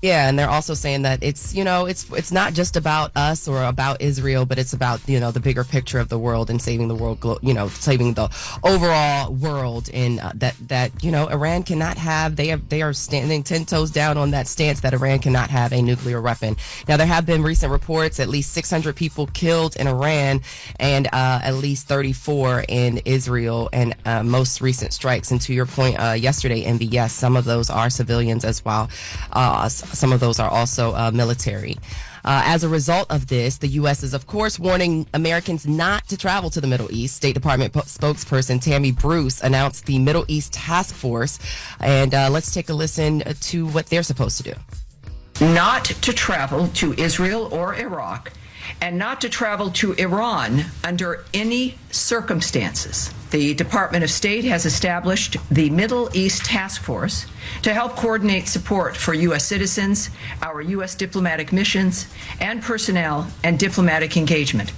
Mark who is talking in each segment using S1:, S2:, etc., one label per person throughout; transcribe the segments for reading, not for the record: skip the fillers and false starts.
S1: Yeah, and they're also saying that it's not just about us or about Israel, but it's about the bigger picture of the world and saving the world, saving the overall world, and that Iran cannot have. They are standing 10 toes down on that stance that Iran cannot have a nuclear weapon. Now there have been recent reports at least 600 people killed in Iran and at least 34 in Israel, and most recent strikes. And to your point yesterday, Envy, yes, some of those are civilians as well. Some of those are also military. As a result of this, the U.S. is, of course, warning Americans not to travel to the Middle East. State Department spokesperson Tammy Bruce announced the Middle East Task Force. And let's take a listen to what they're supposed to do.
S2: Not to travel to Israel or Iraq, and not to travel to Iran under any circumstances. The Department of State has established the Middle East Task Force to help coordinate support for U.S. citizens, our U.S. diplomatic missions, and personnel and diplomatic engagement.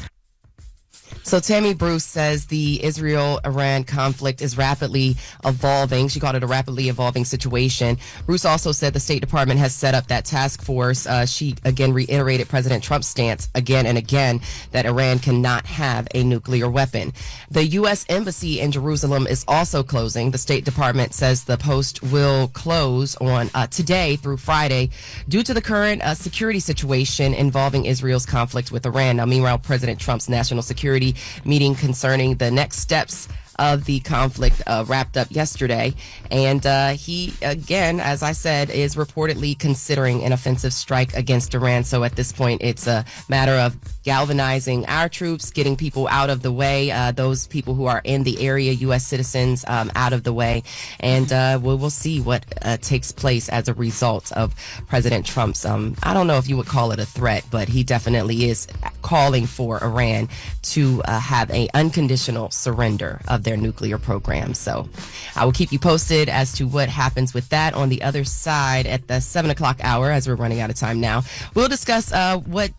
S1: So Tammy Bruce says the Israel-Iran conflict is rapidly evolving. She called it a rapidly evolving situation. Bruce also said the State Department has set up that task force. She again reiterated President Trump's stance again and again that Iran cannot have a nuclear weapon. The U.S. Embassy in Jerusalem is also closing. The State Department says the post will close on today through Friday due to the current security situation involving Israel's conflict with Iran. Now, meanwhile, President Trump's national security meeting concerning the next steps of the conflict wrapped up yesterday. And he, again, as I said, is reportedly considering an offensive strike against Iran. So at this point, it's a matter of galvanizing our troops, getting people out of the way, those people who are in the area, U.S. citizens, out of the way. And we'll see what takes place as a result of President Trump's, I don't know if you would call it a threat, but he definitely is calling for Iran to have an unconditional surrender of their nuclear program. So I will keep you posted as to what happens with that. On the other side, at the 7 o'clock hour, as we're running out of time now, we'll discuss what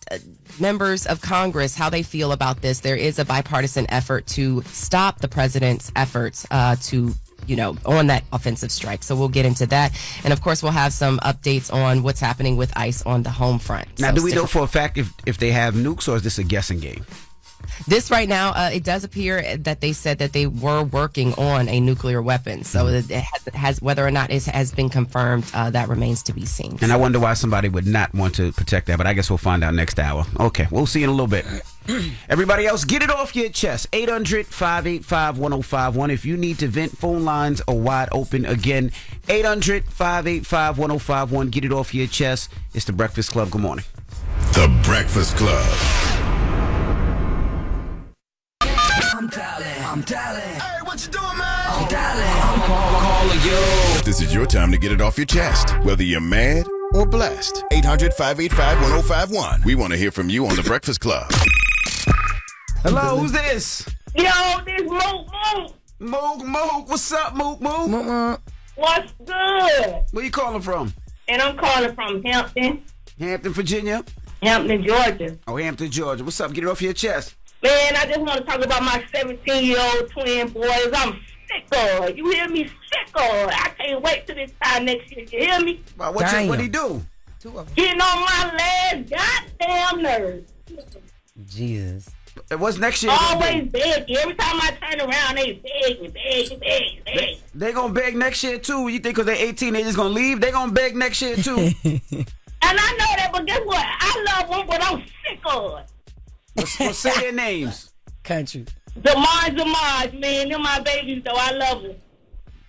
S1: members of Congress, how they feel about this. There is a bipartisan effort to stop the president's efforts to on that offensive strike. So we'll get into that. And of course, we'll have some updates on what's happening with ICE on the home front.
S3: Now, do we know for a fact if they have nukes, or is this a guessing game?
S1: This right now, it does appear that they said that they were working on a nuclear weapon. So it has whether or not it has been confirmed, that remains to be seen.
S3: And I wonder why somebody would not want to protect that, but I guess we'll find out next hour. Okay, we'll see in a little bit. Everybody else, get it off your chest. 800-585-1051. If you need to vent, phone lines are wide open. Again, 800-585-1051. Get it off your chest. It's The Breakfast Club. Good morning.
S4: The Breakfast Club.
S5: I'm dialing.
S4: Hey, what you doing, man?
S5: I'm dialing. I'm calling you.
S4: This is your time to get it off your chest, whether you're mad or blessed. 800-585-1051. We want to hear from you on The Breakfast Club.
S3: Hello, who's this?
S6: Yo, this Mook.
S3: Mook. What's up, Mook?
S6: What's good?
S3: Where you calling from?
S6: And I'm calling from Hampton,
S3: Virginia?
S6: Hampton, Georgia.
S3: Oh, Hampton, Georgia. What's up? Get it off your chest.
S6: Man, I just want to talk about my 17-year-old twin boys. I'm sick of it. You hear me? Sick of it. I can't wait till this time next year. You hear me?
S3: Well, what'd he do?
S6: Getting on my last goddamn nerves.
S7: Jesus.
S3: What's next year?
S6: Always begging. Every time I turn around, they begging.
S3: They gonna beg next year too. You think because they're 18 they just gonna leave? They gonna beg next year too.
S6: And I know that, but guess what? I love them, but I'm sick of it.
S3: Well, say their names.
S7: Country.
S6: Zamaj, man. They're my babies, though. I love them.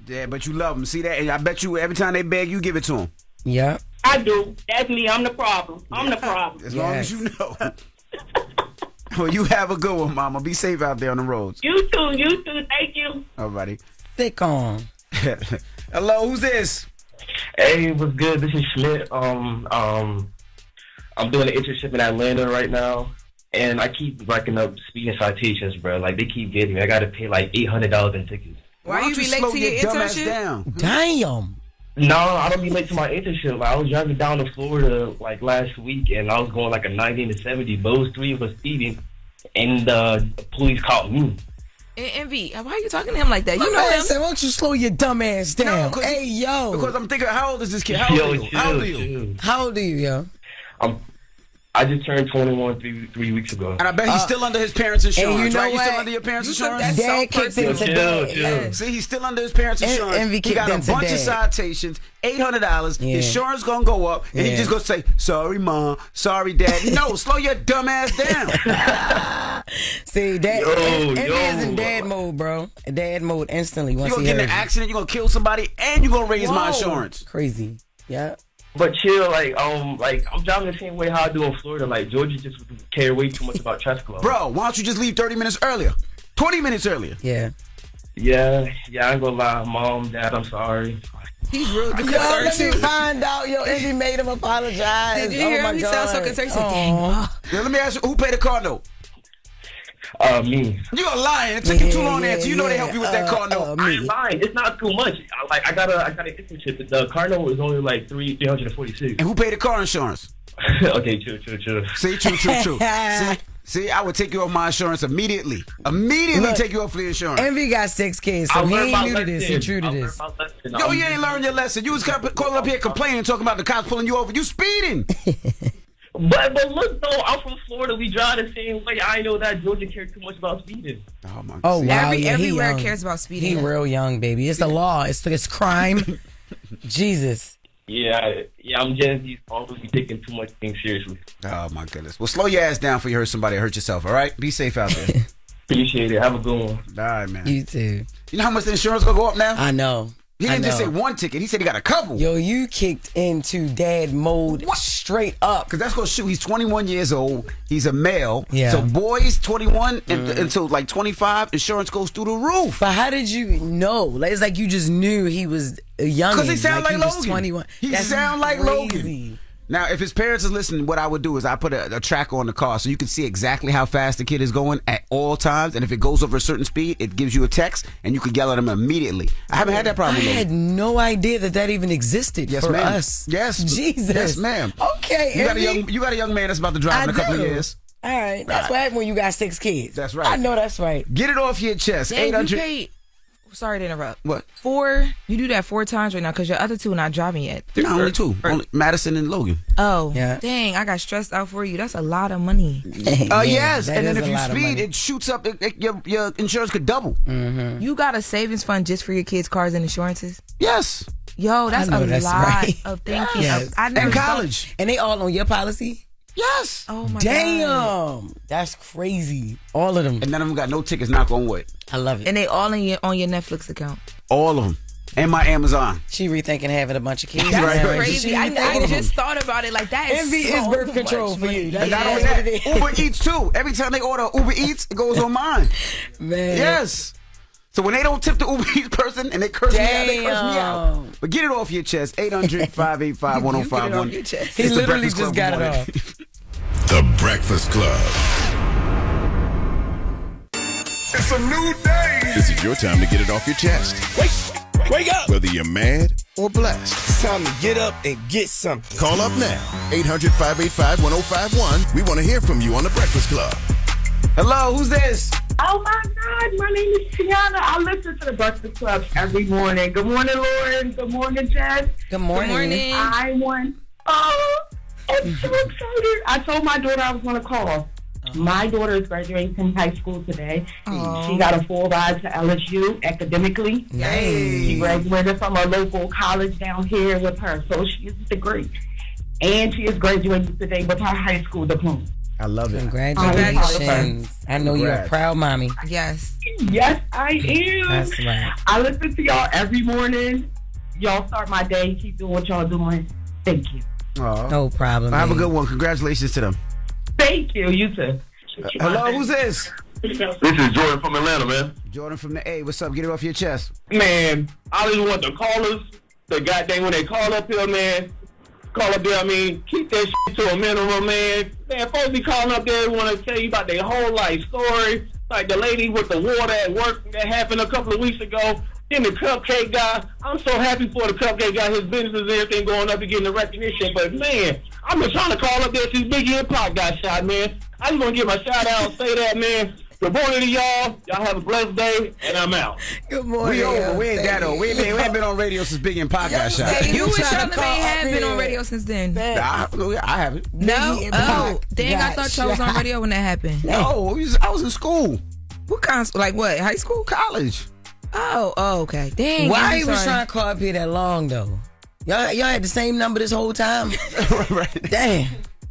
S3: Yeah, but you love them. See that? And I bet you every time they beg, you give it to them.
S7: Yeah.
S6: I do. That's me. I'm the problem. I'm the problem.
S3: As long as you know. Well, you have a good one, Mama. Be safe out there on the roads.
S6: You too. Thank you.
S3: Alrighty.
S7: Thick on.
S3: Hello, who's this?
S8: Hey, what's good? This is Schmidt. I'm doing an internship in Atlanta right now. And I keep racking up speeding citations, bro. Like, they keep getting me. I got to pay, like, $800 in tickets.
S9: Why you be late to your internship?
S7: Damn.
S8: No, I don't be late to my internship. Like, I was driving down to Florida, like, last week, and I was going, like, a 90 to 70. Those three of us speeding, and the police caught me.
S9: Envy, why are you talking to him like that?
S7: My
S9: You know
S7: man
S9: him.
S7: said, why don't you slow your dumb ass down? Hey, yo.
S3: Because I'm thinking, how old is this kid? How old are you? How old are you?
S7: How old are you, yo?
S8: I just turned 21 three weeks ago.
S3: And I bet he's still under his parents' insurance,
S7: and you know
S3: right?
S7: what?
S3: He's still under your parents' insurance?
S7: Dad kicked in today.
S3: Yeah. See, he's still under his parents' insurance.
S7: Envy
S3: He
S7: kicked
S3: got a
S7: in
S3: bunch
S7: today.
S3: of citations, $800.
S7: Yeah.
S3: Insurance gonna go up, and he just gonna say, "Sorry, mom. Sorry, dad." No, slow your dumb ass down.
S7: See, Envy is in dad mode, bro. Dad mode instantly. Once
S3: You gonna
S7: he
S3: get in an
S7: heard you.
S3: accident, you gonna kill somebody, and you gonna raise my insurance.
S7: Crazy. Yeah.
S8: But chill, I'm driving the same way how I do in Florida. Like, Georgia just care way too much about traffic laws.
S3: Bro, why don't you just leave 30 minutes earlier? 20 minutes earlier.
S7: Yeah.
S8: Yeah, I ain't gonna lie. Mom, Dad, I'm sorry.
S9: He's real
S7: Yo,
S9: concerned
S7: let me
S9: too.
S7: find out. Yo, Envy made him apologize.
S9: Did you hear
S7: my
S9: him? He
S7: God.
S9: sounds so concerned. He said, "Dang."
S3: Yeah, let me ask you, who paid the car note?
S8: Me.
S3: You are lying. It took you too long to answer. You know they help you with that car note.
S8: I ain't lying. It's not too much. I got an internship. The car note was only like $346.
S3: And who paid the car insurance?
S8: Okay, true.
S3: See, true. See, I would take you off my insurance immediately.
S7: Look,
S3: Take you off the insurance.
S7: Envy got 6 kids, so he ain't new to this. He true to this.
S3: Yo, you ain't learned your lesson. You was calling up here complaining, talking about the cops pulling you over. You speeding.
S8: But look though, I'm from Florida. We drive the same way. I know that Georgia cares too much about speeding.
S3: Oh my God.
S7: Oh wow,
S9: Everywhere
S7: he
S9: cares about speeding.
S7: He real young, baby. It's the law. It's crime. Jesus.
S8: Yeah, I'm Gen Z. Always be taking too much things seriously.
S3: Oh my goodness. Well, slow your ass down before you hurt somebody or hurt yourself. All right, be safe out there.
S8: Appreciate it. Have a good one.
S3: All right, man.
S7: You too.
S3: You know how much the insurance gonna go up now?
S7: I know.
S3: He didn't just say one ticket. He said he got a couple.
S7: Yo, you kicked into dad mode straight up.
S3: Because that's going to shoot. He's 21 years old. He's a male.
S7: Yeah.
S3: So boys 21 until like 25, insurance goes through the roof.
S7: But how did you know? Like, it's like you just knew he was a young.
S3: Because he sound like
S7: he
S3: Logan.
S7: was 21.
S3: He
S7: That's
S3: sound like
S7: crazy.
S3: Logan. Now, if his parents are listening, what I would do is I put a tracker on the car so you can see exactly how fast the kid is going at all times. And if it goes over a certain speed, it gives you a text and you can yell at him immediately. I haven't had that problem.
S7: I had no idea that even existed
S3: Yes,
S7: for
S3: ma'am.
S7: us.
S3: Yes.
S7: Jesus.
S3: Yes, ma'am.
S7: Okay.
S3: You got a young man that's about to drive in a couple of years.
S7: All right. That's what happened when you got 6 kids.
S3: That's right.
S7: I know that's right.
S3: Get it off your chest.
S9: Dang,
S3: 800.
S9: you paid. Sorry to interrupt.
S3: What?
S9: 4. You do that 4 times right now because your other 2 are not driving yet.
S3: No, only 2. Only Madison and Logan.
S9: Oh,
S7: Yeah.
S9: dang! I got stressed out for you. That's a lot of money.
S3: Yes.
S7: that
S3: And then
S7: is
S3: if
S7: a
S3: you
S7: lot of
S3: speed,
S7: money.
S3: it shoots up. Your insurance could double.
S9: You got a savings fund just for your kids' cars and insurances?
S3: Yes.
S9: Yo, that's
S7: I know
S9: a
S7: that's
S9: lot
S7: right.
S9: of thinking.
S7: Yes.
S9: I never
S3: And
S9: thought-
S3: college.
S7: And they all on your policy?
S3: Yes.
S9: Oh my god!
S7: Damn. That's crazy. All of them.
S3: And none of them got no tickets, knock on wood.
S7: I love it.
S9: And they all on your Netflix account.
S3: All of them. And my Amazon.
S7: She rethinking having a bunch of kids.
S9: That's
S3: Right.
S9: crazy.
S7: She
S9: I
S7: rethinking
S9: just thought about it like that.
S7: Envy is birth control for you.
S3: And
S7: That's
S3: not only
S7: what
S3: that,
S7: it is.
S3: Uber Eats too. Every time they order Uber Eats, it goes on mine.
S7: Man.
S3: Yes. So when they don't tip the Uber Eats person and they curse me out, they curse me out.
S7: Damn.
S3: But get it off your chest. 800-585-1051.
S7: He
S3: It's the
S7: literally
S3: Breakfast
S7: just
S3: Club.
S7: got
S3: Good
S7: it
S3: morning.
S7: off.
S4: The Breakfast Club.
S5: It's a new day.
S4: This is your time to get it off your chest.
S5: Wake up.
S4: Whether you're mad or blessed.
S5: It's time to get up and get something.
S4: Call up now. 800-585-1051. We want to hear from you on The Breakfast Club.
S3: Hello, who's this?
S6: Oh my God, my name is Tiana. I listen to the Breakfast Club every morning. Good morning, Loren. Good morning, Jess.
S7: Good morning.
S9: Good morning.
S6: I won. Oh, I'm so excited. I told my daughter I was going to call. My daughter is graduating from high school today. She got a full ride to LSU academically.
S7: Nice.
S6: She graduated from a local college down here with her associate's degree. And she is graduating today with her high school diploma.
S3: I love it.
S7: Congratulations. I know you're a
S3: Congrats.
S7: proud mommy.
S9: Yes.
S6: Yes, I am.
S7: That's right.
S6: I listen to y'all every morning. Y'all start my day. Keep doing what y'all doing. Thank you.
S3: Aw.
S7: No problem.
S3: Have a
S7: baby.
S3: good one. Congratulations to them.
S6: Thank you. You too.
S3: Hello, who's this?
S8: This is Jordan from Atlanta, man.
S3: Jordan from the A. What's up? Get it off your chest.
S8: Man, I just want the callers, the goddamn when they call up here, man. Call up there, I mean, keep that shit to a minimum, man. Man, folks be calling up there, want to tell you about their whole life story. Like the lady with the water at work that happened a couple of weeks ago. Then the cupcake guy. I'm so happy for the cupcake guy. His business and everything going up and getting the recognition. But, man, I've been trying to call up there since Biggie and Pac got shot, man. I just want to give my shout out, say that, man.
S10: Good morning to y'all. Y'all have a blessed day, and I'm out.
S7: Good morning.
S3: We over. We ain't that old. We ain't been on radio since Big and Podcast Shot.
S9: You and Charlamagne have been on radio since then.
S3: I haven't.
S9: No? Oh, dang, I thought y'all was on radio when that happened.
S3: No, I was in school.
S9: What kind of, like what, high school?
S3: College.
S9: Oh, okay. Dang.
S7: Why you was trying to call up here that long, though? Y'all had the same number this whole time?
S3: Right.
S7: Damn.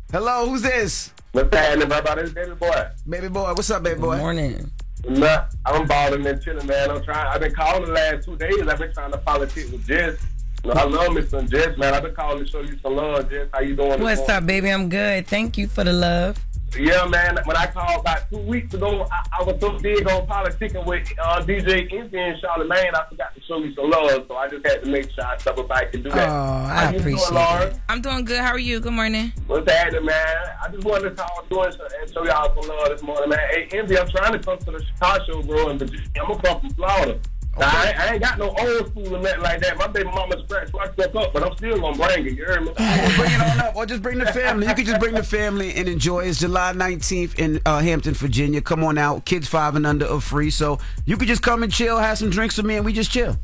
S3: Hello, who's this?
S10: What's happening, brother? It's Baby Boy.
S3: Baby Boy. What's up, Baby Boy?
S7: Good morning.
S10: Nah, I'm balling and chilling, man. I've been calling the last 2 days. I've been trying to politic with Jess. I love me some Jess, man. I've been calling to show you some love, Jess. How you doing?
S7: What's up, baby? I'm good. Thank you for the love.
S10: Yeah, man. When I called about 2 weeks ago, I was so big on politicking with DJ Envy and Charlamagne. I forgot to show you some love, so I just had to make sure I double back and do that.
S7: Oh, I appreciate it.
S10: Loren?
S9: I'm doing good. How are you? Good morning.
S10: What's happening, man? I just wanted to call and show y'all some love this morning, man. Hey, Envy, I'm trying to come to the Chicago show, bro, in Virginia. I'm going to come from Florida. Now, I ain't got no old school or nothing like that. My baby mama scratched my stuff up, but I'm still going to bring it. You heard me?
S3: Bring it on up, or just bring the family. You can just bring the family and enjoy. It's July 19th in Hampton, Virginia. Come on out. Kids 5 and under are free, so you can just come and chill, have some drinks with me, and we just chill.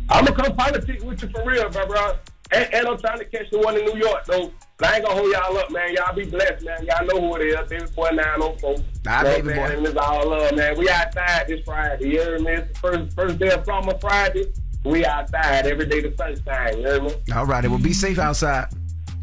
S10: I'm going to come politic with you for real, bro. And I'm trying to catch the one in New York, though. But I ain't going to hold y'all up, man. Y'all be blessed, man. Y'all know who it is. Baby Boy 904.
S3: Baby boy.
S10: And it's all love, man. We outside this Friday. You heard me? It's the first day of summer Friday. We outside every day the sunshine. You heard me?
S3: All right. Well, be safe outside.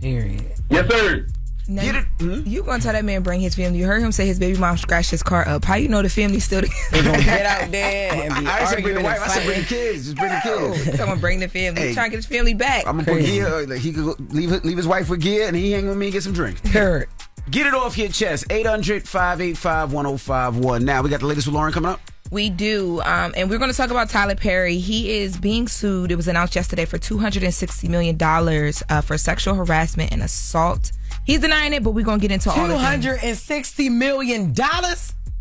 S7: Period.
S10: Yes, sir.
S9: Now, you gonna tell that man bring his family? You heard him say his baby mom scratched his car up. How you know the family's still together?
S7: They're gonna get out there and be
S3: I said bring the
S7: arguing
S3: wife.
S7: and
S3: I said bring the
S7: fighting.
S3: kids. Just bring the kids.
S9: Someone bring the family.
S3: Hey.
S9: He's trying to get his family back.
S3: I'm gonna put gear. Like, he could go, leave his wife with gear, and he hang with me and get some drinks.
S7: Period.
S3: Get it off your chest. 800-585-1051. Now we got the latest with Loren coming up.
S9: We do, and we're going to talk about Tyler Perry. He is being sued. It was announced yesterday for $260 million for sexual harassment and assault. He's denying it, but we're going to get into all of it.
S7: $260 million?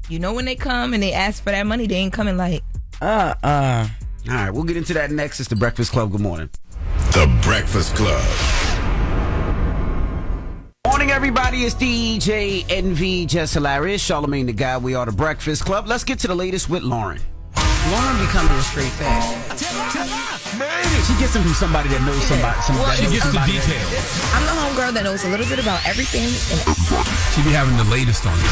S9: You know when they come and they ask for that money, they ain't coming like...
S3: All right, we'll get into that next. It's The Breakfast Club. Good morning.
S4: The Breakfast Club.
S3: Morning, everybody. It's DJ NV, Jess Hilarious, Charlamagne the Guy. We are The Breakfast Club. Let's get to the latest with Loren.
S7: Loren becoming a straight fat.
S3: She gets them from somebody that knows somebody.
S11: She gets the details.
S9: I'm the homegirl that knows a little bit about everything.
S11: She be having the latest on you.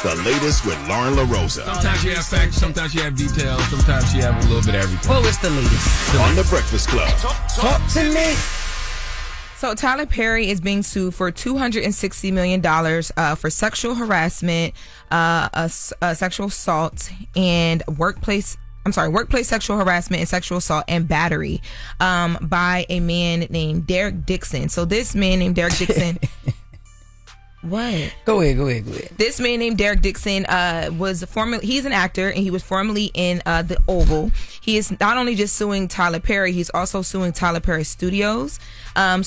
S4: The latest with Loren LoRosa.
S11: Sometimes you have facts, sometimes you have details, sometimes you have a little bit of everything.
S7: What was the latest?
S4: On The Breakfast Club.
S7: Talk to me.
S9: So Tyler Perry is being sued for $260 million for sexual harassment, sexual assault, and workplace sexual harassment and sexual assault and battery by a man named Derek Dixon. So this man named Derek Dixon... What?
S7: Go ahead.
S9: This man named Derek Dixon he's an actor, and he was formerly in The Oval. He is not only just suing Tyler Perry, he's also suing Tyler Perry Studios. And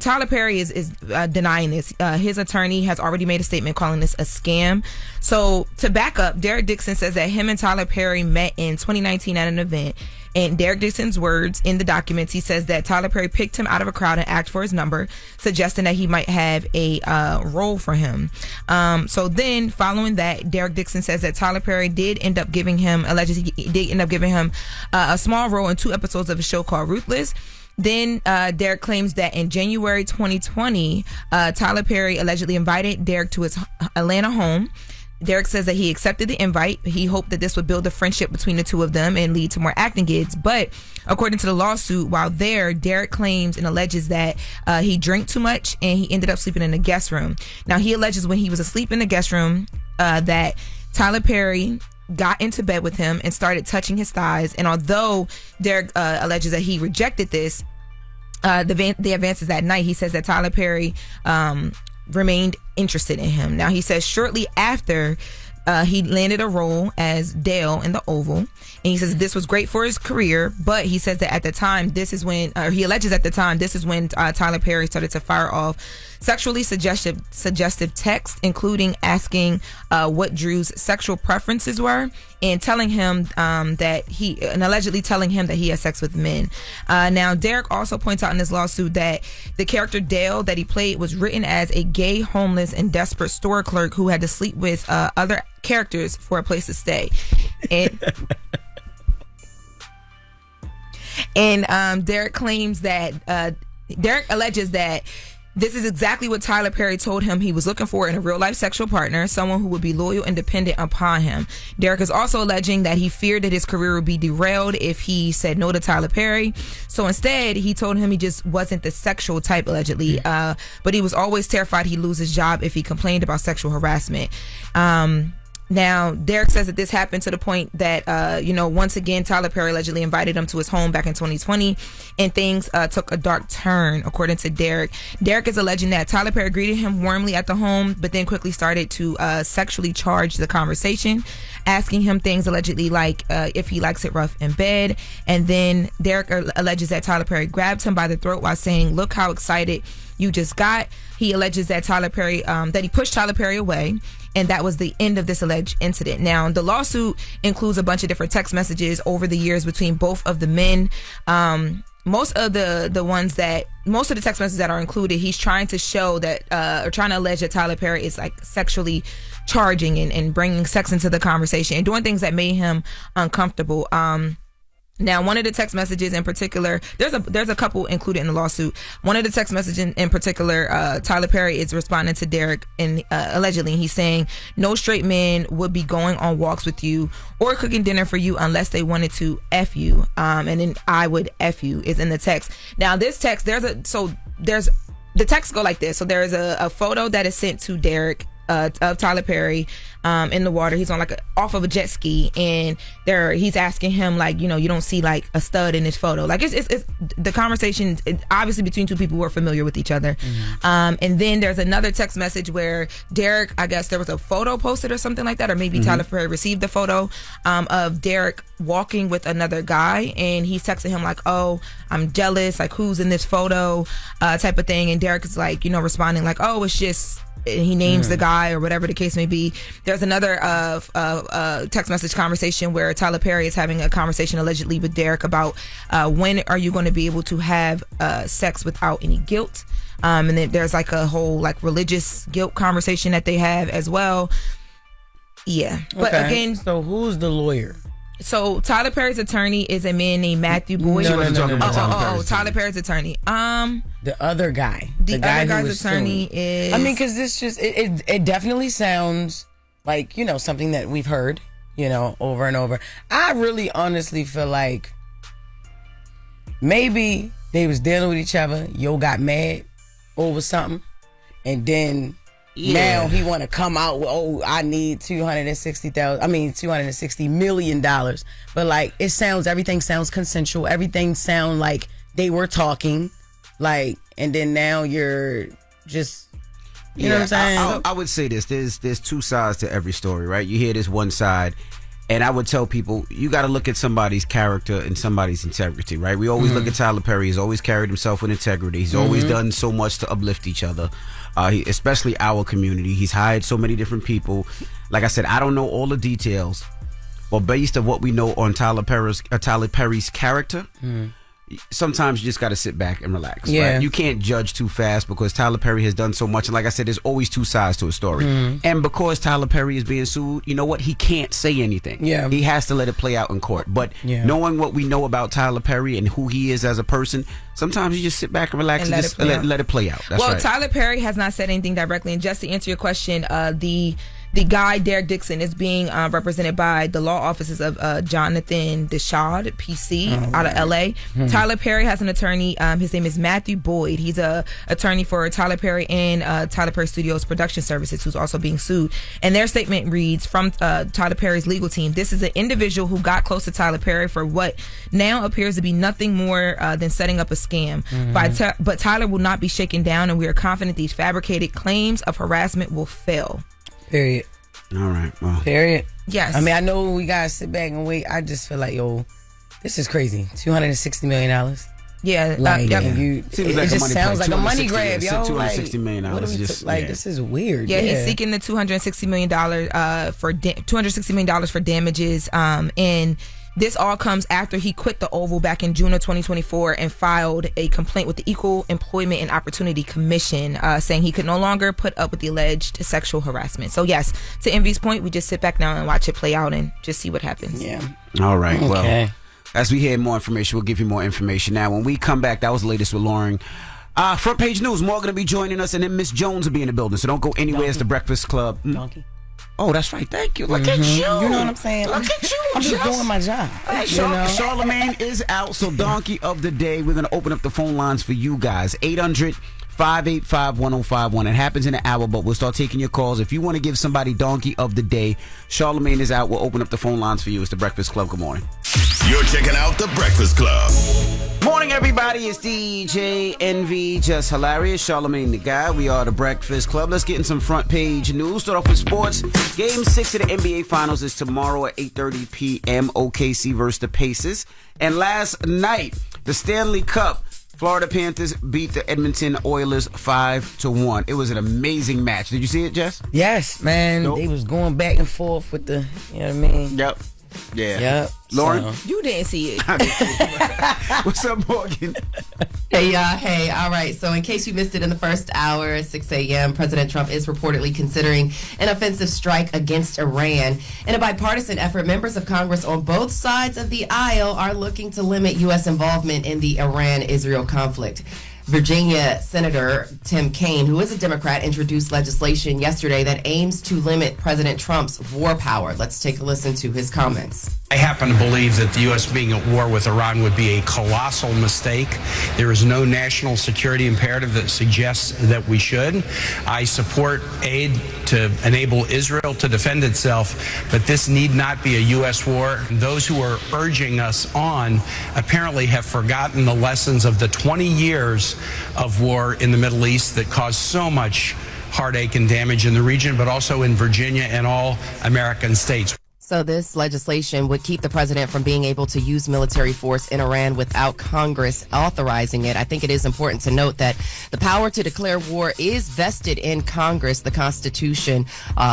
S9: Tyler Perry is denying this. His attorney has already made a statement calling this a scam. So to back up, Derek Dixon says that him and Tyler Perry met in 2019 at an event. In Derek Dixon's words in the documents, he says that Tyler Perry picked him out of a crowd and asked for his number, suggesting that he might have a role for him. So then, following that, Derek Dixon says that Tyler Perry did end up giving him a small role in 2 episodes of a show called Ruthless. Then Derek claims that in January 2020, Tyler Perry allegedly invited Derek to his Atlanta home. Derek says that he accepted the invite. He hoped that this would build a friendship between the two of them and lead to more acting gigs. But according to the lawsuit, while there, Derek claims and alleges that he drank too much and he ended up sleeping in the guest room. Now, he alleges when he was asleep in the guest room that Tyler Perry got into bed with him and started touching his thighs. And although Derek alleges that he rejected this, the advances that night, he says that Tyler Perry remained interested in him. Now, he says shortly after he landed a role as Dale in The Oval, and he says this was great for his career, but he says that at the time, he alleges at the time, this is when Tyler Perry started to fire off sexually suggestive texts, including asking what Drew's sexual preferences were and telling him allegedly telling him that he has sex with men. Now, Derek also points out in this lawsuit that the character Dale that he played was written as a gay, homeless, and desperate store clerk who had to sleep with other characters for a place to stay. And Derek claims that Derek alleges that this is exactly what Tyler Perry told him he was looking for in a real-life sexual partner, someone who would be loyal and dependent upon him. Derek is also alleging that he feared that his career would be derailed if he said no to Tyler Perry. So instead, he told him he just wasn't the sexual type, allegedly. But he was always terrified he'd lose his job if he complained about sexual harassment. Now, Derek says that this happened to the point that, once again, Tyler Perry allegedly invited him to his home back in 2020, and things took a dark turn, according to Derek. Derek is alleging that Tyler Perry greeted him warmly at the home, but then quickly started to sexually charge the conversation, asking him things allegedly like if he likes it rough in bed. And then Derek alleges that Tyler Perry grabbed him by the throat while saying, "Look how excited you just got." He alleges that Tyler Perry, that he pushed Tyler Perry away, and that was the end of this alleged incident. Now, the lawsuit includes a bunch of different text messages over the years between both of the men. Most of the text messages that are included, he's trying to show that, or trying to allege that Tyler Perry is like sexually charging and bringing sex into the conversation and doing things that made him uncomfortable. Now, one of the text messages in particular, there's a couple included in the lawsuit. One of the text messages in particular, Tyler Perry is responding to Derek, and allegedly he's saying, "No straight man would be going on walks with you or cooking dinner for you unless they wanted to F you. And then I would F you" is in the text. Now, this text, the texts go like this. So there's a photo that is sent to Derek of Tyler Perry in the water. He's on off of a jet ski, and he's asking him you don't see like a stud in this photo. Like it's the conversation obviously between two people who are familiar with each other. And then there's another text message where Derek, I guess there was a photo posted or something like that, or maybe Tyler Perry received the photo of Derek walking with another guy, and he's texting him like, "Oh, I'm jealous, like who's in this photo," type of thing. And Derek is like, responding like, "Oh, it's just," he names the guy or whatever the case may be. There's another text message conversation where Tyler Perry is having a conversation allegedly with Derek about when are you going to be able to have sex without any guilt. And then there's like a whole like religious guilt conversation that they have as well. Yeah. But again,
S7: so who's the lawyer?
S9: So Tyler Perry's attorney is a man named Matthew Boyd.
S7: No.
S9: Tyler Perry's attorney.
S7: The other guy.
S9: The other guy's attorney is.
S7: I mean, because this just it definitely sounds like something that we've heard over and over. I really honestly feel like maybe they was dealing with each other. Yo got mad over something, and then. Yeah. Now he want to come out with, I need $260 million. But like everything sounds consensual. Everything sounds like they were talking, and then now you're just, you know what I'm saying?
S3: I would say this: there's two sides to every story, right? You hear this one side, and I would tell people you got to look at somebody's character and somebody's integrity, right? We always look at Tyler Perry. He's always carried himself with integrity. He's always done so much to uplift each other. Especially our community. He's hired so many different people. Like I said, I don't know all the details, but based on what we know on Tyler Perry's character, sometimes you just got to sit back and relax.
S7: Yeah.
S3: Right? You can't judge too fast because Tyler Perry has done so much. And like I said, there's always two sides to a story. And because Tyler Perry is being sued, you know what? He can't say anything.
S7: Yeah.
S3: He has to let it play out in court. But knowing what we know about Tyler Perry and who he is as a person, sometimes you just sit back and relax and just let it play out. That's right.
S9: Tyler Perry has not said anything directly. And just to answer your question, the guy, Derek Dixon, is being represented by the law offices of Jonathan Deshad, PC, out of L.A. Tyler Perry has an attorney. His name is Matthew Boyd. He's a attorney for Tyler Perry and Tyler Perry Studios Production Services, who's also being sued. And their statement reads from Tyler Perry's legal team: "This is an individual who got close to Tyler Perry for what now appears to be nothing more than setting up a scam. But Tyler will not be shaken down, and we are confident these fabricated claims of harassment will fail."
S7: Period.
S3: All right. Well.
S7: Period.
S9: Yes.
S7: I mean, I know we gotta sit back and wait. I just feel like, this is crazy. $260 million.
S9: Yeah,
S7: Like,
S9: yep.
S7: it just sounds like a money grab, yo.
S3: $260 million.
S7: What are we
S3: just
S7: like? This is weird.
S9: Yeah, he's seeking the $260 million for $260 million for damages. And this all comes after he quit the Oval back in June of 2024 and filed a complaint with the Equal Employment and Opportunity Commission, saying he could no longer put up with the alleged sexual harassment. So yes, to Envy's point, we just sit back now and watch it play out and just see what happens.
S7: Yeah.
S3: All right.
S7: Okay.
S3: Well, as we hear more information, we'll give you more information. Now, when we come back, that was the latest with Loren. Front page news. More going to be joining us, and then Miss Jones will be in the building. So don't go anywhere. It's the Breakfast Club.
S7: Donkey.
S3: Oh, that's right. Thank you. Look at you.
S7: You know what I'm saying?
S3: Look at you.
S7: I'm just doing my job.
S3: Hey, Charlamagne is out. So Donkey of the Day. We're going to open up the phone lines for you guys. 800-585-1051. It happens in an hour, but we'll start taking your calls. If you want to give somebody Donkey of the Day, Charlamagne is out. We'll open up the phone lines for you. It's the Breakfast Club. Good morning.
S4: You're checking out the Breakfast Club.
S3: Morning, everybody. It's DJ NV, Jess Hilarious, Charlamagne the Guy. We are the Breakfast Club. Let's get in some front page news. Start off with sports. Game 6 of the NBA Finals is tomorrow at 8:30 p.m. OKC versus the Pacers. And last night, the Stanley Cup, Florida Panthers beat the Edmonton Oilers 5-1. It was an amazing match. Did you see it, Jess?
S7: Yes, man. Nope. They was going back and forth with the, you know what I mean?
S3: Yep. Yeah.
S7: Yep.
S3: Loren?
S7: So.
S9: You didn't see it.
S3: What's up, Morgan?
S1: Hey, y'all. Hey, all right. So in case you missed it in the first hour at 6 a.m., President Trump is reportedly considering an offensive strike against Iran. In a bipartisan effort, members of Congress on both sides of the aisle are looking to limit U.S. involvement in the Iran-Israel conflict. Virginia Senator Tim Kaine, who is a Democrat, introduced legislation yesterday that aims to limit President Trump's war power. Let's take a listen to his comments.
S12: I happen to believe that the U.S. being at war with Iran would be a colossal mistake. There is no national security imperative that suggests that we should. I support aid to enable Israel to defend itself, but this need not be a U.S. war. Those who are urging us on apparently have forgotten the lessons of the 20 years of war in the Middle East that caused so much heartache and damage in the region, but also in Virginia and all American states.
S1: So this legislation would keep the president from being able to use military force in Iran without Congress authorizing it. I think it is important to note that the power to declare war is vested in Congress. The Constitution,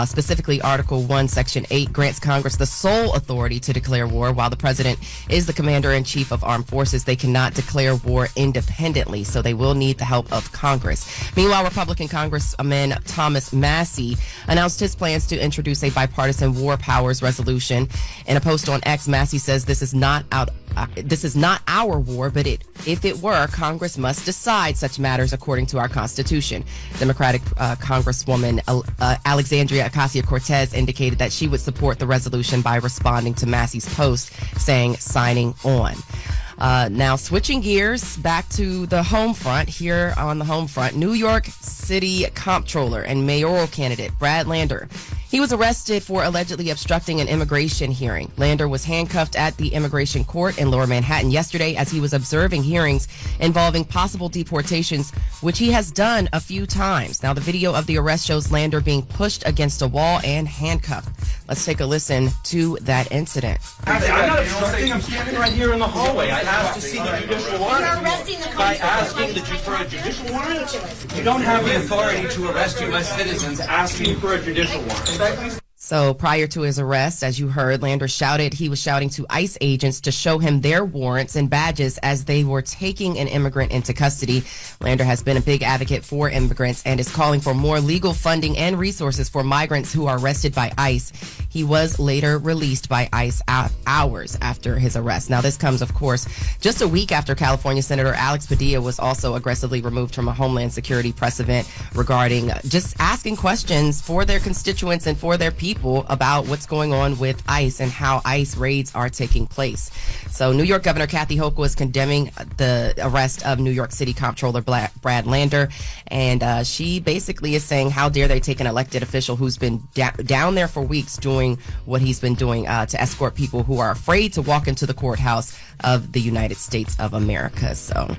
S1: specifically Article 1, Section 8, grants Congress the sole authority to declare war. While the president is the commander-in-chief of armed forces, they cannot declare war independently, so they will need the help of Congress. Meanwhile, Republican Congressman Thomas Massie announced his plans to introduce a bipartisan war powers resolution. In a post on X, Massie says this is not our war, but if it were, Congress must decide such matters according to our Constitution. Democratic Congresswoman Alexandria Ocasio-Cortez indicated that she would support the resolution by responding to Massie's post saying signing on. Now, switching gears back to the home front, here on the home front, New York City Comptroller and mayoral candidate Brad Lander. He was arrested for allegedly obstructing an immigration hearing. Lander was handcuffed at the immigration court in Lower Manhattan yesterday as he was observing hearings involving possible deportations, which he has done a few times. Now, the video of the arrest shows Lander being pushed against a wall and handcuffed. Let's take a listen to that incident.
S13: I'm not obstructing. I'm standing right here in the hallway. I asked to see the judicial warrant. You're arresting the by asking for a judicial warrant. You don't have the authority to arrest U.S. citizens asking for a judicial warrant.
S1: So prior to his arrest, as you heard, Lander he was shouting to ICE agents to show him their warrants and badges as they were taking an immigrant into custody. Lander has been a big advocate for immigrants and is calling for more legal funding and resources for migrants who are arrested by ICE. He was later released by ICE hours after his arrest. Now, this comes, of course, just a week after California Senator Alex Padilla was also aggressively removed from a Homeland Security press event regarding just asking questions for their constituents and for their people about what's going on with ICE and how ICE raids are taking place. So New York Governor Kathy Hochul is condemning the arrest of New York City Comptroller Brad Lander, and she basically is saying, how dare they take an elected official who's been down there for weeks doing what he's been doing to escort people who are afraid to walk into the courthouse of the United States of America. So,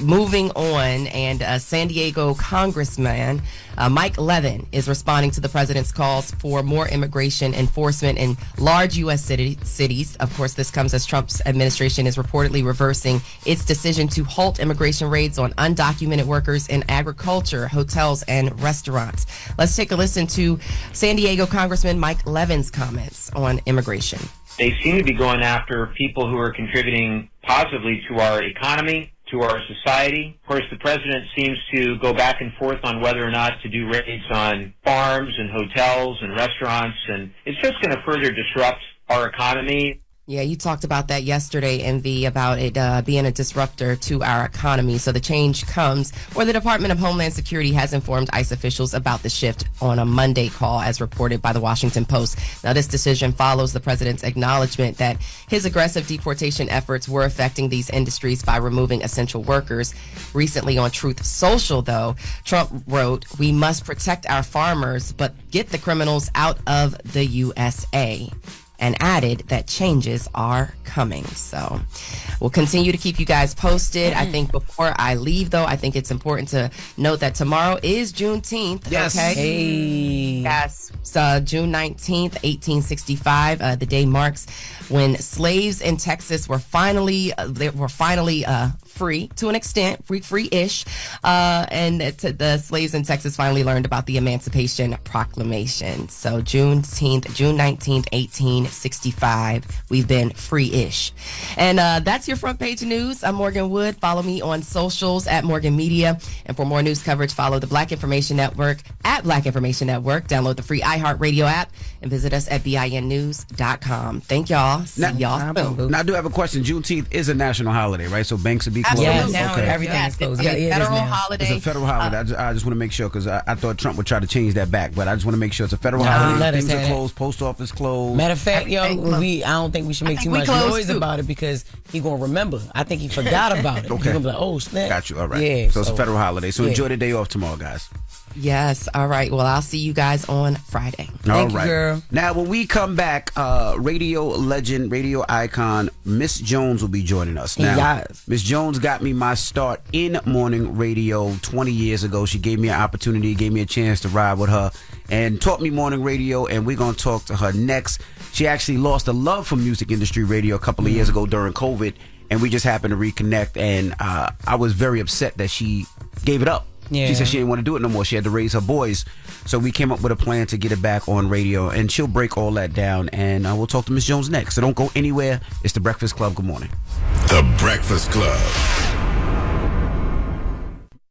S1: moving on, and San Diego Congressman Mike Levin is responding to the president's calls for more immigration enforcement in large U.S. cities. Of course, this comes as Trump's administration is reportedly reversing its decision to halt immigration raids on undocumented workers in agriculture, hotels, and restaurants. Let's take a listen to San Diego Congressman Mike Levin's comments on immigration.
S14: They seem to be going after people who are contributing positively to our economy, to our society. Of course, the president seems to go back and forth on whether or not to do raids on farms and hotels and restaurants, and it's just going to further disrupt our economy.
S1: Yeah, you talked about that yesterday, Envy, about it being a disruptor to our economy. So the change comes where the Department of Homeland Security has informed ICE officials about the shift on a Monday call, as reported by the Washington Post. Now, this decision follows the president's acknowledgement that his aggressive deportation efforts were affecting these industries by removing essential workers. Recently on Truth Social, though, Trump wrote, "We must protect our farmers, but get the criminals out of the USA." And added that changes are coming. So we'll continue to keep you guys posted. I think before I leave, though, I think it's important to note that tomorrow is Juneteenth.
S3: Yes.
S1: Okay?
S7: Hey.
S1: Yes. June 19th, 1865. The day marks when slaves in Texas were finally free to an extent, free-ish. And the slaves in Texas finally learned about the Emancipation Proclamation. So June 19th, 1865, we've been free-ish. And that's your front page news. I'm Morgan Wood. Follow me on socials at Morgan Media. And for more news coverage, follow the Black Information Network at Black Information Network. Download the free iHeartRadio app and visit us at BINnews.com. Thank y'all. See y'all soon.
S3: Now, I do have a question. Juneteenth is a national holiday, right? So banks will be closed.
S1: Absolutely.
S7: Now everything's closed.
S1: It's a federal
S7: now.
S1: holiday.
S3: It's a federal holiday. I just want to make sure, because I thought Trump would try to change that back, but I just want to make sure it's a federal holiday. Things are closed. Post office closed.
S7: Matter of fact, I don't think we should make too much noise about it, because he gonna remember. I think he forgot about it.
S3: Okay.
S7: He's gonna be like, oh snap.
S3: Got you. All right.
S7: Yeah.
S3: So it's a federal holiday. So enjoy the day off tomorrow, guys.
S1: Yes. All right. Well, I'll see you guys on Friday.
S7: Thank you, girl.
S3: Now, when we come back, radio legend, radio icon, Miss Jones will be joining us. Now,
S7: yes.
S3: Miss Jones got me my start in morning radio 20 years ago. She gave me an opportunity, gave me a chance to ride with her, and taught me morning radio, and we're going to talk to her next. She actually lost a love for music industry radio a couple of years ago during COVID, and we just happened to reconnect, and I was very upset that she gave it up.
S7: Yeah.
S3: She said she didn't want to do it no more. She had to raise her boys. So we came up with a plan to get it back on radio, and she'll break all that down, and we'll talk to Miss Jones next. So don't go anywhere. It's The Breakfast Club. Good morning.
S4: The Breakfast Club.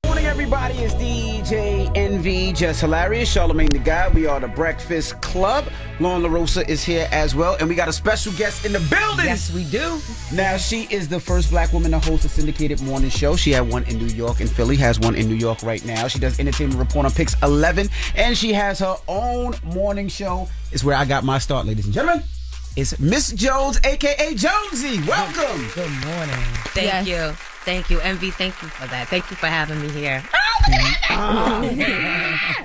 S3: Morning, everybody. It's DJ NV, Jess Hilarious, Charlamagne the Guy. We are The Breakfast Club. Loren LoRosa is here as well, and we got a special guest in the building.
S7: Yes, we do.
S3: Now, she is the first black woman to host a syndicated morning show. She had one in New York and Philly, has one in New York right now. She does Entertainment Report on Pix 11, and she has her own morning show. It's where I got my start, ladies and gentlemen. It's Miss Jones, a.k.a. Jonesy. Welcome.
S7: Good morning.
S15: Thank you. Thank you, Envy. Thank you for that. Thank you for having me here.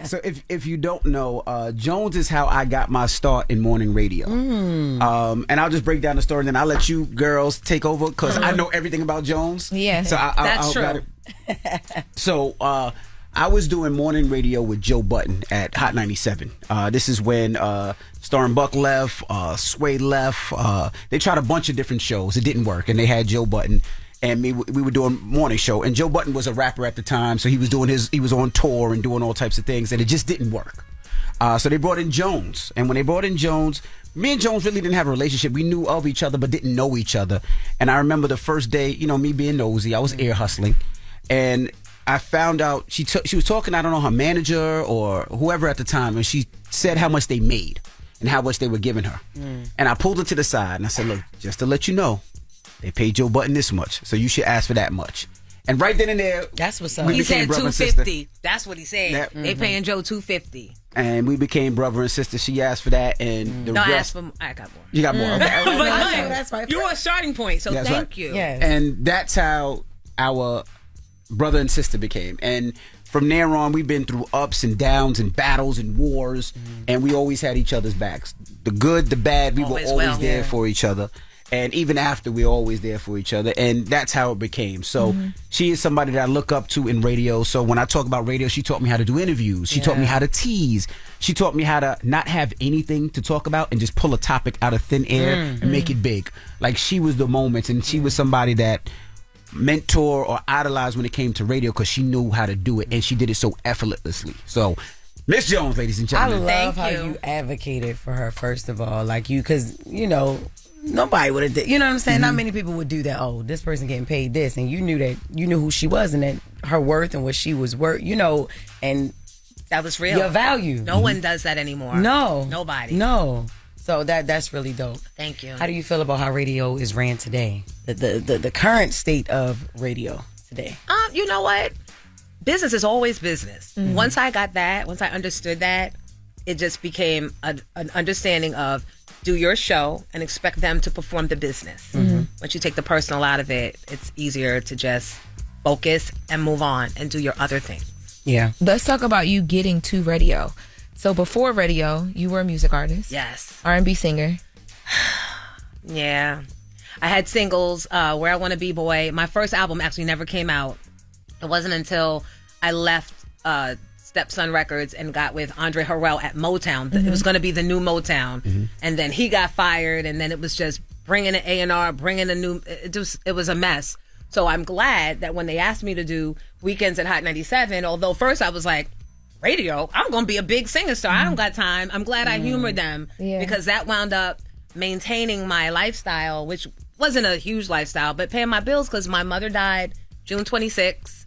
S3: So if you don't know, Jones is how I got my start in morning radio. And I'll just break down the story, and then I'll let you girls take over, because I know everything about Jones.
S9: Yeah,
S3: so
S15: that's true.
S3: So I was doing morning radio with Joe Button at Hot 97. This is when Starring Buck left, Sway left. They tried a bunch of different shows. It didn't work, and they had Joe Button and me. We were doing morning show, and Joe Button was a rapper at the time, so he was on tour and doing all types of things, and it just didn't work. So they brought in Jones, and when they brought in Jones, me and Jones really didn't have a relationship. We knew of each other, but didn't know each other. And I remember the first day, me being nosy, I was ear hustling, and I found out she was talking, I don't know, her manager or whoever at the time, and she said how much they made and how much they were giving her. And I pulled her to the side and I said, look, just to let you know, they paid Joe Button this much, so you should ask for that much. And right then and there,
S7: that's what's up.
S15: He said $250. That's what he said.
S3: Yep.
S15: They paying Joe $250.
S3: And we became brother and sister. She asked for that, and the rest.
S15: I got more.
S3: You got more. Okay.
S15: But
S7: that's right.
S15: You're a starting point, so
S3: That's
S15: thank
S3: right.
S15: you.
S7: Yes.
S3: And that's how our brother and sister became. And from there on, we've been through ups and downs and battles and wars, and we always had each other's backs. The good, the bad, we were always there for each other. And even after, we're always there for each other. And that's how it became. So she is somebody that I look up to in radio. So when I talk about radio, she taught me how to do interviews. She taught me how to tease. She taught me how to not have anything to talk about and just pull a topic out of thin air and make it big. Like, she was the moment, and she was somebody that mentor or idolized when it came to radio because she knew how to do it, and she did it so effortlessly. So, Miss Jones, ladies and
S7: I
S3: gentlemen.
S7: love how you advocated for her, first of all. Like, because, nobody would have did. You know what I'm saying? Not many people would do that. Oh, this person getting paid this, and you knew who she was and that her worth and what she was worth, and
S15: that was real.
S7: Your value.
S15: No one does that anymore.
S7: No.
S15: Nobody.
S7: No. So that's really dope.
S15: Thank you.
S7: How do you feel about how radio is ran today? The current state of radio today?
S15: You know what? Business is always business. Once I understood that, it just became an understanding of do your show and expect them to perform the business. Once you take the personal out of it, it's easier to just focus and move on and do your other thing.
S7: Yeah.
S9: Let's talk about you getting to radio. So before radio, you were a music artist.
S15: Yes.
S9: R&B singer.
S15: Yeah. I had singles, Where I Want to Be Boy. My first album actually never came out. It wasn't until I left Stepson Records and got with Andre Harrell at Motown. It was going to be the new Motown. And then he got fired, and then it was just bringing an A&R, bringing a new... It was a mess. So I'm glad that when they asked me to do Weekends at Hot 97, although first I was like, radio, I'm going to be a big singer star. I don't got time. I'm glad I humored them because that wound up maintaining my lifestyle, which wasn't a huge lifestyle, but paying my bills because my mother died June 26th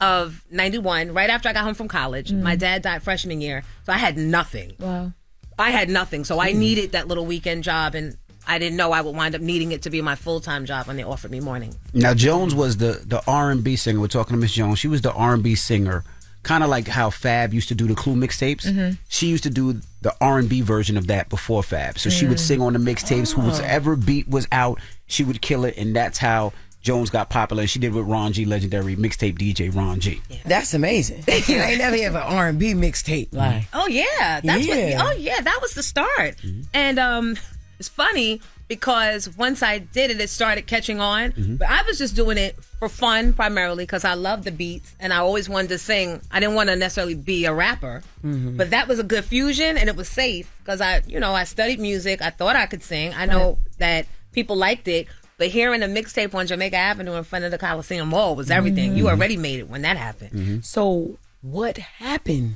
S15: of 91, right after I got home from college. My dad died freshman year, so I had nothing.
S9: Wow.
S15: I had nothing, so I needed that little weekend job, and I didn't know I would wind up needing it to be my full-time job when they offered me morning.
S3: Now, Jones was the R&B singer. We're talking to Miss Jones. She was the R&B singer. Kind of like how Fab used to do the Clue mixtapes. She used to do the R&B version of that before Fab. So she would sing on the mixtapes. Whoever beat was out, she would kill it. And that's how Jones got popular. And she did with Ron G, legendary mixtape DJ Ron G.
S7: Yeah. That's amazing. I ain't never have an R&B mixtape. Like,
S15: oh, yeah. That was the start. And it's funny because once I did it, it started catching on. But I was just doing it for fun primarily because I love the beats and I always wanted to sing. I didn't want to necessarily be a rapper, but that was a good fusion and it was safe because I studied music. I thought I could sing. I know that people liked it, but hearing a mixtape on Jamaica Avenue in front of the Coliseum Mall was everything. You already made it when that happened.
S7: So what happened?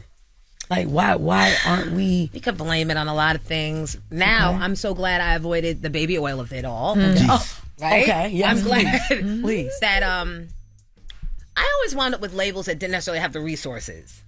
S7: Like, why aren't we...
S15: We could blame it on a lot of things. Now, I'm so glad I avoided the baby oil of it all. Right?
S7: Okay, yes.
S15: I'm glad
S7: Please.
S15: that I always wound up with labels that didn't necessarily have the resources.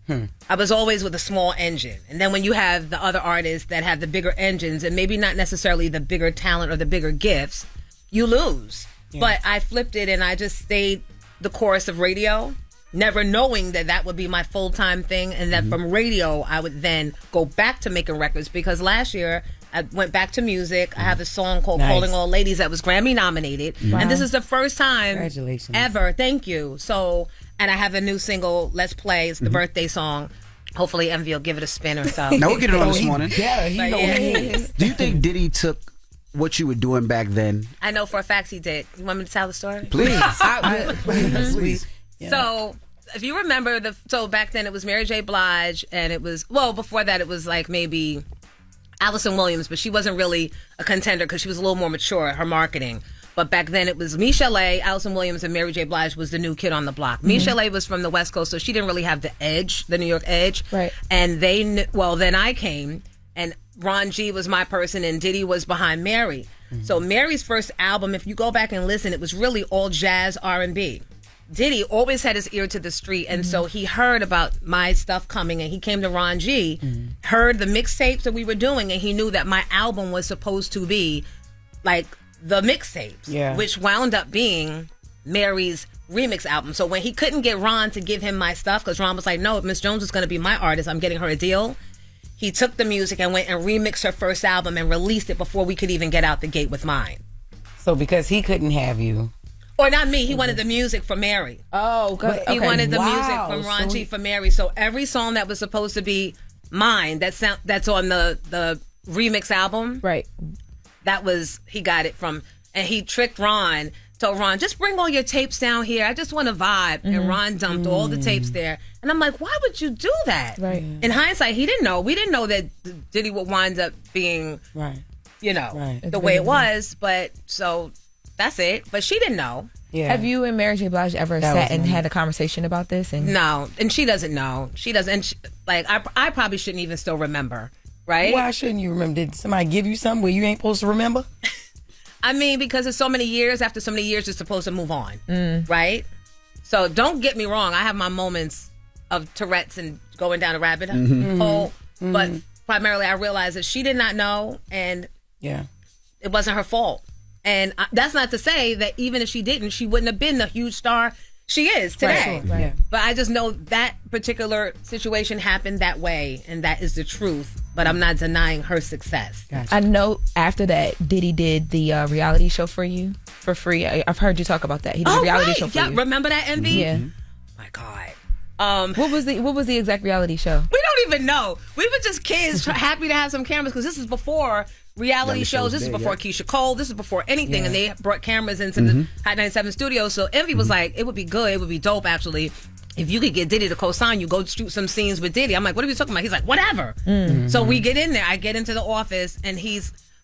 S15: I was always with a small engine. And then when you have the other artists that have the bigger engines and maybe not necessarily the bigger talent or the bigger gifts, you lose. But I flipped it and I just stayed the course of radio, never knowing that would be my full-time thing and that from radio I would then go back to making records because last year I went back to music. I have a song called Calling All Ladies that was Grammy nominated. And this is the first time ever. Thank you. So, and I have a new single, Let's Play. It's the birthday song. Hopefully Envy will give it a spin or so.
S3: Now we'll get it on this morning.
S7: Yeah, he knows he is.
S3: Do you think Diddy took what you were doing back then?
S15: I know for a fact he did. You want me to tell the story?
S3: Please.
S7: Please. Yeah.
S15: So, if you remember, back then it was Mary J. Blige, and it was, before that it was like maybe Allison Williams, but she wasn't really a contender because she was a little more mature at her marketing. But back then it was Michelle A., Allison Williams, and Mary J. Blige was the new kid on the block. Michelle A. was from the West Coast, so she didn't really have the edge, the New York edge.
S9: Right.
S15: And then I came, and Ron G was my person, and Diddy was behind Mary. So Mary's first album, if you go back and listen, it was really all jazz R&B. Diddy always had his ear to the street, and so he heard about my stuff coming, and he came to Ron G, heard the mixtapes that we were doing, and he knew that my album was supposed to be like the mixtapes, which wound up being Mary's remix album. So when he couldn't get Ron to give him my stuff, because Ron was like, no, Miss Jones is going to be my artist, I'm getting her a deal, he took the music and went and remixed her first album and released it before we could even get out the gate with mine.
S7: So because he couldn't have you...
S15: Or not me. He wanted the music for Mary.
S7: Oh, good.
S15: He wanted the music from Ron G for Mary. So every song that was supposed to be mine, that's on the remix album.
S9: Right.
S15: He got it from And he tricked Ron, told Ron, just bring all your tapes down here. I just want to vibe. And Ron dumped all the tapes there. And I'm like, why would you do that?
S9: Right.
S15: In hindsight, he didn't know. We didn't know that Diddy would wind up being, the way it was. But so that's it. But she didn't know.
S9: Yeah. Have you and Mary J. Blige ever sat and had a conversation about this? And
S15: no, and she doesn't know. She doesn't. And I probably shouldn't even still remember, right?
S7: Why shouldn't you remember? Did somebody give you something where you ain't supposed to remember?
S15: I mean, because it's so many years. After so many years, you're supposed to move on, right? So don't get me wrong. I have my moments of Tourette's and going down a rabbit hole, but primarily I realized that she did not know, and it wasn't her fault. And that's not to say that even if she didn't, she wouldn't have been the huge star she is today.
S9: Right.
S15: But I just know that particular situation happened that way, and that is the truth. But I'm not denying her success.
S9: I know after that, Diddy did the reality show for you for free. I've heard you talk about that. He did a reality show for you.
S15: Remember that, Envy?
S9: Yeah.
S15: My God.
S9: What was the exact reality show?
S15: We don't even know. We were just kids happy to have some cameras because this is before reality shows. This is before Keisha Cole. This is before anything, and they brought cameras into the Hot 97 studios. So Envy was like, it would be good. It would be dope, actually, if you could get Diddy to co-sign you, go shoot some scenes with Diddy. I'm like, what are you talking about? He's like, whatever. So we get in there. I get into the office, and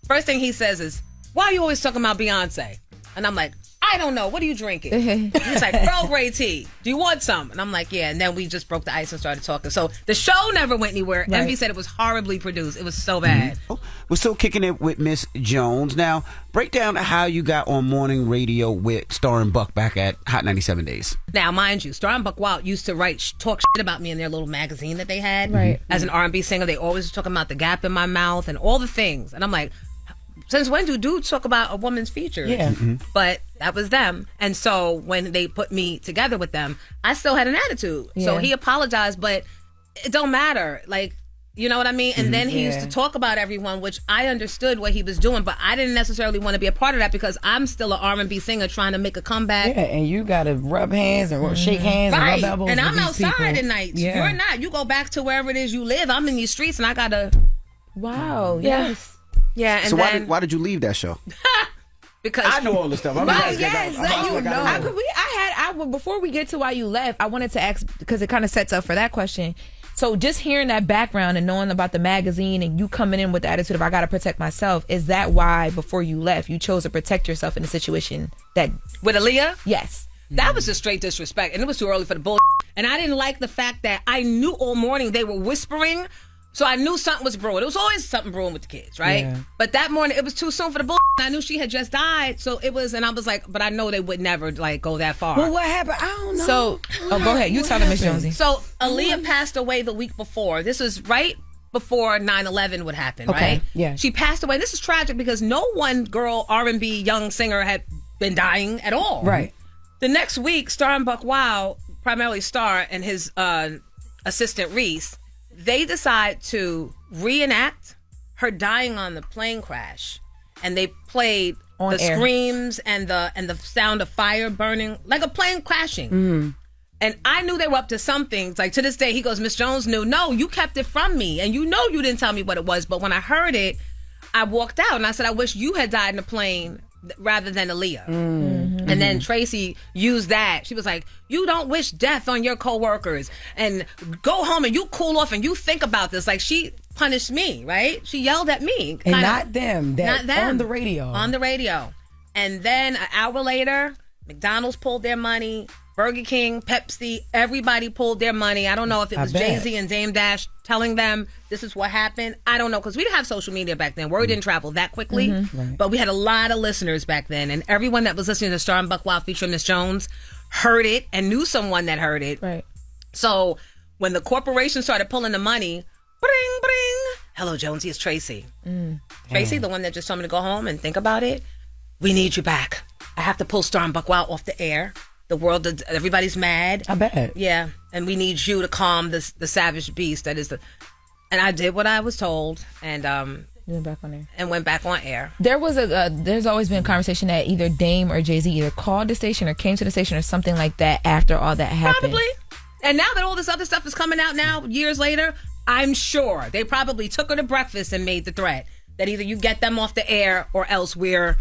S15: first thing he says is, why are you always talking about Beyonce? And I'm like, I don't know. What are you drinking? He's like, Earl Grey tea. Do you want some? And I'm like, yeah. And then we just broke the ice and started talking. So the show never went anywhere.
S9: Right.
S15: Envy said it was horribly produced. It was so bad.
S3: We're still kicking it with Miss Jones. Now, break down how you got on morning radio with Star and Buck back at Hot 97 Days.
S15: Now, mind you, Star and Buck Wild used to talk shit about me in their little magazine that they had.
S9: Right.
S15: As an R&B singer, they always were talking about the gap in my mouth and all the things. And I'm like, since when do dudes talk about a woman's features?
S7: Yeah.
S15: But that was them. And so when they put me together with them, I still had an attitude.
S9: Yeah.
S15: So he apologized, but it don't matter. Like, you know what I mean? And then he used to talk about everyone, which I understood what he was doing, but I didn't necessarily want to be a part of that because I'm still an R&B singer trying to make a comeback.
S7: Yeah, and you got to rub hands and shake hands
S15: Right.
S7: and rub elbows
S15: And
S7: with
S15: I'm
S7: these
S15: outside
S7: people.
S15: at night.
S7: Yeah.
S15: You're not. You go back to wherever it is you live. I'm in these streets and I got to...
S9: Wow.
S15: Yeah.
S9: Yes.
S15: Yeah, and
S3: So
S15: then...
S3: why did you leave that show?
S15: Because
S3: I know all this stuff.
S9: Before we get to why you left, I wanted to ask, because it kind of sets up for that question. So just hearing that background and knowing about the magazine and you coming in with the attitude of I got to protect myself, is that why before you left you chose to protect yourself in a situation that...
S15: With Aaliyah?
S9: Yes.
S15: That was just straight disrespect, and it was too early for the bull. And I didn't like the fact that I knew all morning they were whispering, so I knew something was brewing. It was always something brewing with the kids, right? Yeah. But that morning, it was too soon for the bull. I knew she had just died, so it was, and I was like, but I know they would never go that far.
S7: Well, what happened? I don't know.
S9: So, go ahead. You tell them, Miss Jonesy.
S15: So Aaliyah passed away the week before. This was right before 9/11 would happen, right?
S7: Yeah.
S15: She passed away. This is tragic because no one girl R&B young singer had been dying at all.
S7: Right.
S15: The next week, Star and Buck Wild, primarily Star and his assistant Reese, they decide to reenact her dying on the plane crash, and they played
S9: on
S15: the
S9: air.
S15: Screams and the sound of fire burning, like a plane crashing. And I knew they were up to something. Like to this day, he goes, Miss Jones knew. No, you kept it from me, and you know you didn't tell me what it was. But when I heard it, I walked out and I said, I wish you had died in a plane rather than Aaliyah. And then Tracy used that. She was like, you don't wish death on your coworkers, and go home and you cool off and you think about this. Like, she punished me, right? She yelled at me.
S7: And not them.
S15: Not them.
S7: On the radio.
S15: On the radio. And then an hour later, McDonald's pulled their money. Burger King, Pepsi, everybody pulled their money. I don't know if it was Jay-Z and Dame Dash telling them this is what happened. I don't know, because we didn't have social media back then. Word didn't travel that quickly.
S7: Right.
S15: But we had a lot of listeners back then. And everyone that was listening to Star and Buck Wild featuring Miss Jones heard it and knew someone that heard it.
S9: Right.
S15: So when the corporation started pulling the money, bring, bring. Hello, Jonesy, it's Tracy. Tracy, the one that just told me to go home and think about it. We need you back. I have to pull Star and Buck Wild off the air. The world, everybody's mad.
S7: I bet.
S15: Yeah, and we need you to calm the savage beast that is the. And I did what I was told, and
S9: You went back on air.
S15: And went back on air.
S9: There was there's always been a conversation that either Dame or Jay-Z either called the station or came to the station or something like that after all that happened.
S15: Probably. And now that all this other stuff is coming out now, years later, I'm sure they probably took her to breakfast and made the threat that either you get them off the air or else we're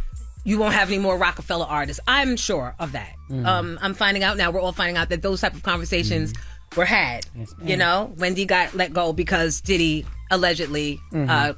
S15: you won't have any more Rockefeller artists. I'm sure of that. I'm finding out now. We're all finding out that those type of conversations were had. You know, Wendy got let go because Diddy allegedly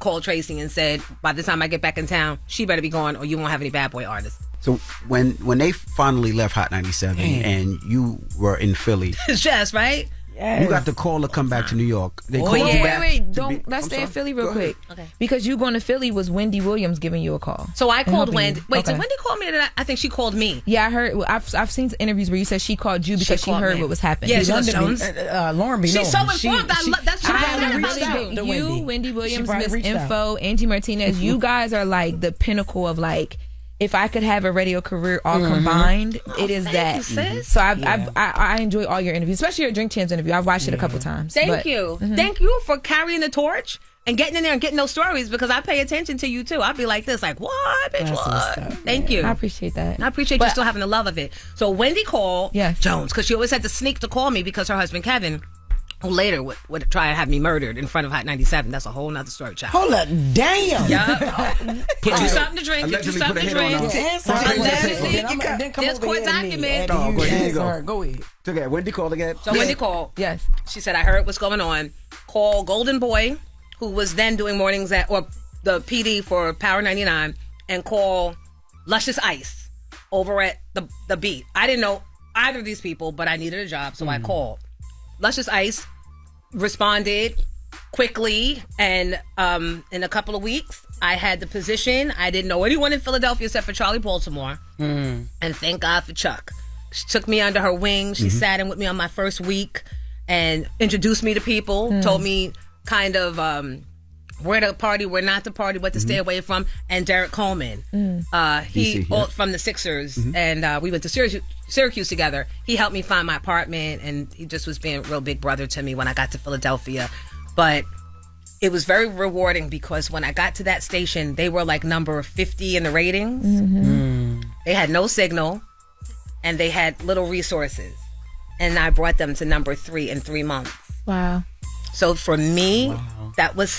S15: called Tracy and said, by the time I get back in town, she better be gone or you won't have any bad boy artists.
S3: So when they finally left Hot 97 and you were in Philly,
S15: It's Jess, right?
S7: Yes.
S3: you got the call to come back to New York. They called you
S9: Wait,
S3: back.
S9: let's stay in Philly real
S3: Go ahead.
S9: quick. Okay. Because you going to Philly was Wendy Williams giving you a call.
S15: So I
S9: And
S15: called
S9: helping
S15: Wendy.
S9: you.
S15: Wait,
S9: Okay.
S15: did Wendy call me? Or I think she called me.
S9: Yeah, I heard. I've seen interviews where you said she called you because she
S15: called
S9: heard
S15: me.
S9: what was happening.
S15: Yeah, she goes, Jones.
S7: Loren be
S15: She's
S7: knowing.
S15: so informed. That's what I said about
S7: out
S15: that.
S7: to
S9: You, Wendy Williams,
S7: probably
S9: Miss
S7: reached out.
S9: Info, Angie Martinez. You guys are like the pinnacle of like. If I could have a radio career all combined, it is that.
S15: you, sis.
S9: So I enjoy all your interviews, especially your Drink Champs interview. I've watched it a couple times.
S15: Thank you. Thank you for carrying the torch and getting in there and getting those stories because I pay attention to you too. I'll be like this, like, what, bitch, what? Thank you.
S9: I appreciate that.
S15: I appreciate you still having the love of it. So Wendy called Jones because she always had to sneak to call me because her husband Kevin, who later would try and have me murdered in front of Hot 97. That's a whole nother story, child.
S7: Hold up, damn.
S15: Yeah. Get you something to drink. Get you something to drink. There's court document.
S3: Oh, go ahead.
S7: Go ahead.
S3: Okay, Wendy called again.
S15: So Wendy called.
S9: Yes.
S15: She said, I heard what's going on. Call Golden Boy, who was then doing mornings or the PD for Power 99, and call Luscious Ice over at the Beat. I didn't know either of these people, but I needed a job, so I called. Luscious Ice responded quickly, and in a couple of weeks, I had the position. I didn't know anyone in Philadelphia except for Charlie Baltimore, and thank God for Chuck. She took me under her wing. She sat in with me on my first week and introduced me to people, told me kind of where to party, where not to party, what to stay away from. And Derek Coleman, he from the Sixers, and we went to Syracuse together. He helped me find my apartment, and he just was being a real big brother to me when I got to Philadelphia. But it was very rewarding because when I got to that station, they were like number 50 in the ratings. They had no signal, and they had little resources. And I brought them to number 3 in 3 months.
S9: Wow.
S15: So for me, that was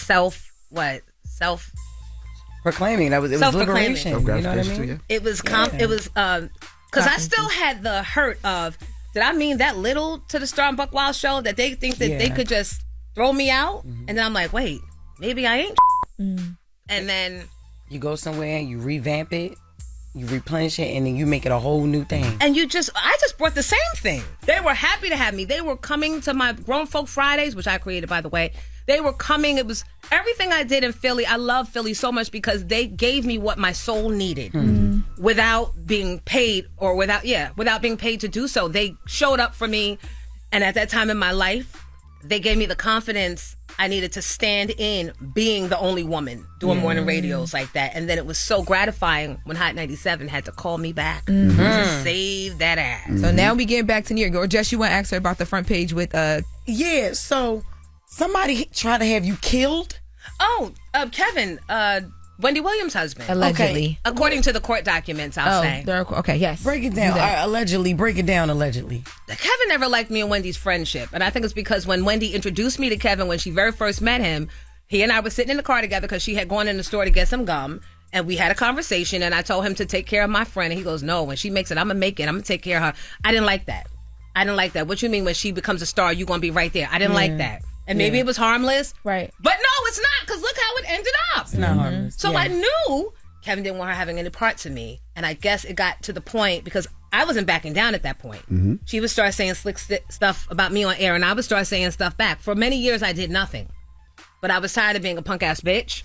S7: proclaiming. It was liberation. You know what I mean?
S15: It was because I still had the hurt of, did I mean that little to the Star and Buck Wild show that they think that they could just throw me out? And then I'm like, wait, maybe I ain't. And then
S7: you go somewhere and you revamp it, you replenish it, and then you make it a whole new thing.
S15: And I just brought the same thing. They were happy to have me. They were coming to my Grown Folk Fridays, which I created, by the way. They were coming. It was everything I did in Philly. I love Philly so much because they gave me what my soul needed without being paid or without being paid to do so. They showed up for me. And at that time in my life, they gave me the confidence I needed to stand in being the only woman doing morning radios like that. And then it was so gratifying when Hot 97 had to call me back to save that ass.
S9: So now we get back to New York. Or Jess, you want to ask her about the front page with
S7: Yeah, so somebody tried to have you killed?
S15: Oh, Kevin, Wendy Williams' husband.
S9: Allegedly.
S15: Okay. According to the court documents, I'll say.
S9: Okay, yes.
S7: Break it down. Allegedly. Break it down, allegedly.
S15: Kevin never liked me and Wendy's friendship. And I think it's because when Wendy introduced me to Kevin when she very first met him, he and I were sitting in the car together because she had gone in the store to get some gum. And we had a conversation, and I told him to take care of my friend. And he goes, no, when she makes it, I'm going to make it. I'm going to take care of her. I didn't like that. What you mean when she becomes a star, you're going to be right there? I didn't like that. And maybe it was harmless.
S9: Right.
S15: But no, it's not, because look how it ended up.
S7: It's not harmless.
S15: So I knew Kevin didn't want her having any parts of me. And I guess it got to the point, because I wasn't backing down at that point. She would start saying slick stuff about me on air, and I would start saying stuff back. For many years, I did nothing. But I was tired of being a punk-ass bitch.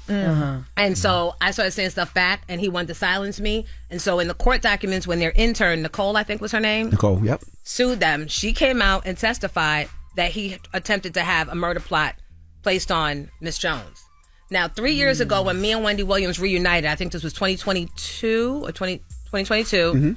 S15: And so I started saying stuff back, and he wanted to silence me. And so in the court documents, when their intern, Nicole, I think was her name.
S3: Nicole, yep.
S15: Sued them. She came out and testified that he attempted to have a murder plot placed on Miss Jones. Now, 3 years ago, when me and Wendy Williams reunited, I think this was 2022 or 2022,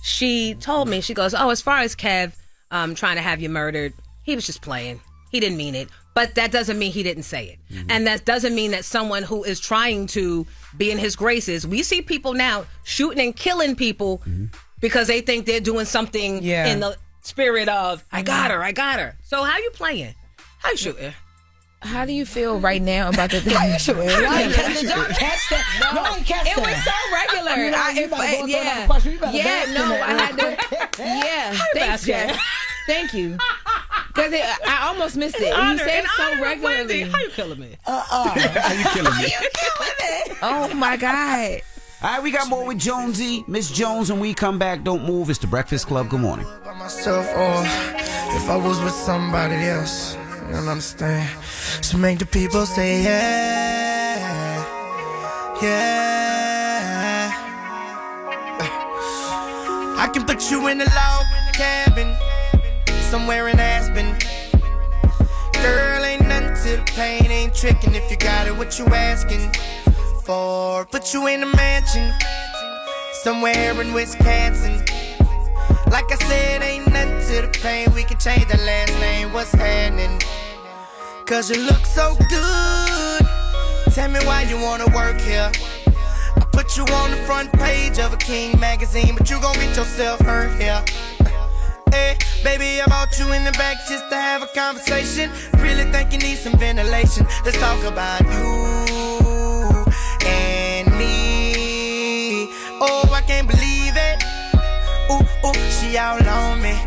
S15: she told me, she goes, oh, as far as Kev trying to have you murdered, he was just playing. He didn't mean it. But that doesn't mean he didn't say it. And that doesn't mean that someone who is trying to be in his graces, we see people now shooting and killing people because they think they're doing something in the spirit of, I got her. So how you playing? How you shooting?
S9: How do you feel right now about the thing?
S7: Did y'all catch that?
S9: No,
S7: I ain't catch
S9: it was so regular. I had to. Yeah, thanks, Jess. Thank you. Because I almost missed it. You said it so regularly.
S15: How you killing me?
S3: How you killing me?
S9: Oh my God.
S3: All right, we got more with Jonesy, Miss Jones. When we come back, don't move. It's the Breakfast Club. Good morning.
S16: By myself, or if I was with somebody else, you don't understand. So make the people say yeah, yeah. I can put you in a log cabin somewhere in Aspen. Girl, ain't nothing to the pain, ain't tricking if you got it, what you asking for. Put you in a mansion somewhere in Wisconsin. Like I said, ain't nothing to the pain, we can change the last name, what's happening? Cause you look so good, tell me why you wanna work here. I put you on the front page of a King magazine, but you gon' get yourself hurt here. Hey, baby, I brought you in the back just to have a conversation. Really think you need some ventilation. Let's talk about you and me. Oh, I can't believe it. Ooh, she all on me.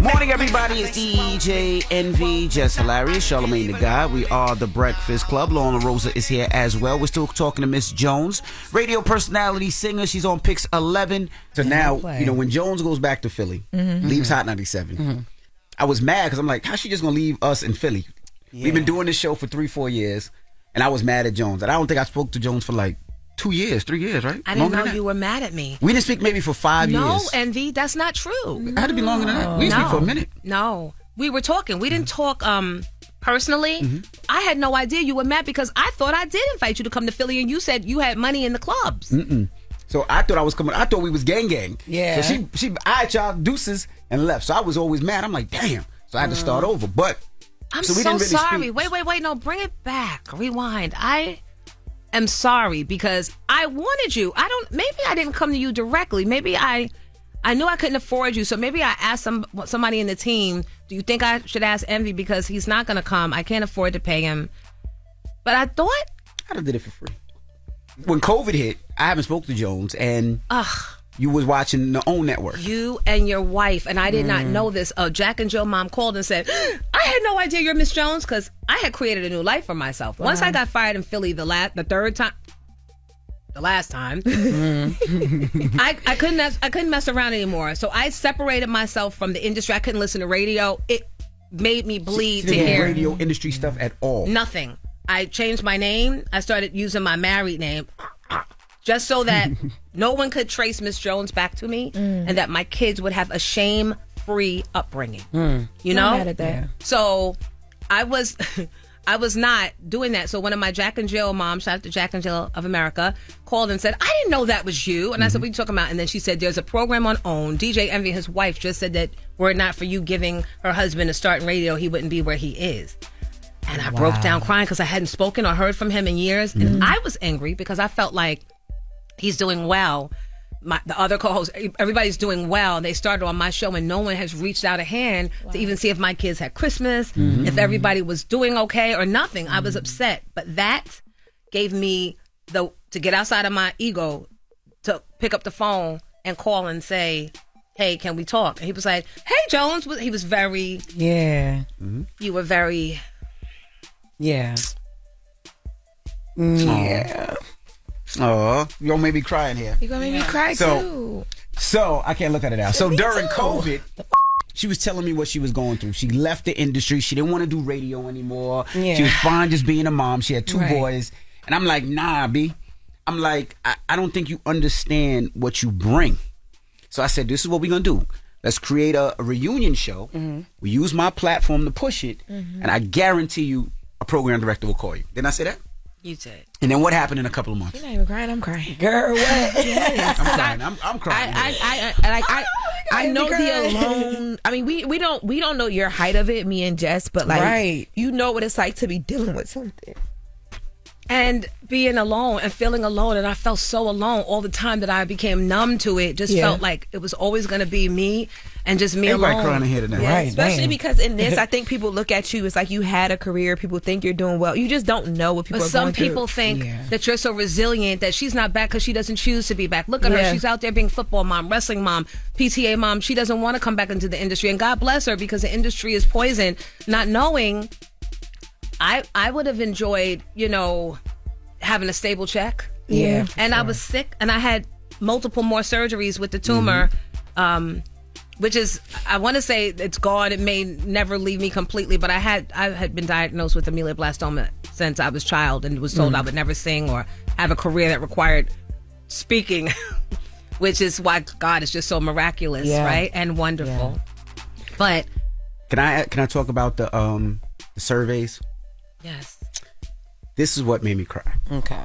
S3: Morning, everybody. It's DJ NV, Jess Hilarious, Charlamagne the Guy. We are the Breakfast Club. Loren LoRosa is here as well. We're still talking to Miss Jones, radio personality, singer. She's on Pix 11. So now, you know, when Jones goes back to Philly, leaves Hot 97, I was mad because I'm like, how's she just going to leave us in Philly? Yeah. We've been doing this show for 3-4 years, and I was mad at Jones. And I don't think I spoke to Jones for like 2 years, 3 years, right?
S15: I didn't know you were mad at me.
S3: We didn't speak maybe for 5 years.
S15: No, Envy, that's not true.
S3: It had to be longer than that. We didn't speak for a minute.
S15: No, we were talking. We didn't talk personally. I had no idea you were mad because I thought I did invite you to come to Philly, and you said you had money in the clubs.
S3: So I thought I was coming. I thought we was gang.
S7: Yeah.
S3: So she eyed y'all deuces and left. So I was always mad. I'm like, damn. So I had to start over. But
S15: I'm
S3: so
S15: so
S3: didn't really
S15: sorry.
S3: speak.
S15: Wait. No, bring it back. Rewind. I'm sorry because I wanted you. Maybe I didn't come to you directly. Maybe I knew I couldn't afford you. So maybe I asked somebody in the team, do you think I should ask Envy because he's not going to come? I can't afford to pay him. But I thought
S3: I did it for free. When COVID hit, I haven't spoken to Jones, and you was watching the OWN network.
S15: You and your wife, and I did not know this. Jack and Jill mom called and said, I had no idea you're Miss Jones because I had created a new life for myself. Wow. Once I got fired in Philly the last time, I couldn't mess around anymore. So I separated myself from the industry. I couldn't listen to radio. It made me bleed to hear
S3: radio industry stuff at all.
S15: Nothing. I changed my name. I started using my married name just so that no one could trace Miss Jones back to me and that my kids would have a shame-free upbringing. You know?
S9: I'm mad at that. Yeah.
S15: So I was not doing that. So one of my Jack and Jill moms, shout out to Jack and Jill of America, called and said, I didn't know that was you. And I said, what are you talking about? And then she said, there's a program on OWN. DJ Envy, his wife, just said that were it not for you giving her husband a start in radio, he wouldn't be where he is. And I broke down crying because I hadn't spoken or heard from him in years. And I was angry because I felt like he's doing well. The other co-hosts, everybody's doing well. They started on my show and no one has reached out a hand to even see if my kids had Christmas, if everybody was doing okay or nothing. I was upset. But that gave me to get outside of my ego to pick up the phone and call and say, hey, can we talk? And he was like, hey, Jones. He was very...
S7: Yeah.
S15: You were very...
S7: Yeah.
S3: Yeah. Oh, you gonna make me crying here.
S9: You gonna make me cry too.
S3: So I can't look at it now. So during COVID, she was telling me what she was going through. She left the industry. She didn't want to do radio anymore.
S7: Yeah.
S3: She was fine just being a mom. She had two boys. And I'm like, nah, B. I'm like, I don't think you understand what you bring. So I said, this is what we're gonna do. Let's create a reunion show. We use my platform to push it. And I guarantee you a program director will call you. Didn't I say that?
S15: You did.
S3: And then what happened in a couple of months?
S9: You're not even crying. I'm crying.
S7: Girl, what?
S9: Yes.
S3: I'm crying. I'm crying.
S9: I know the alone. I mean, we don't know your height of it, me and Jess, but like, you know what it's like to be dealing with something.
S15: And being alone and feeling alone, and I felt so alone all the time that I became numb to it. Just felt like it was always going to be me and just me
S3: Everybody
S15: alone.
S3: crying in here tonight.
S9: Yeah,
S7: Right,
S9: especially
S7: man.
S9: because in this, I think people look at you. It's like you had a career. People think you're doing well. You just don't know what people
S15: But
S9: are
S15: some
S9: going through.
S15: people think that you're so resilient that she's not back because she doesn't choose to be back. Look at her.
S9: Yeah.
S15: She's out there being football mom, wrestling mom, PTA mom. She doesn't want to come back into the industry. And God bless her because the industry is poison. Not knowing, I would have enjoyed, having a stable check.
S7: Yeah.
S15: And I was sick and I had multiple more surgeries with the tumor. Which is, I want to say it's gone. It may never leave me completely, but I had been diagnosed with amelia-blastoma since I was a child and was told I would never sing or have a career that required speaking, which is why God is just so miraculous, right? And wonderful. But
S3: can I talk about the surveys?
S15: yes.
S3: This is what made me cry.
S7: Okay.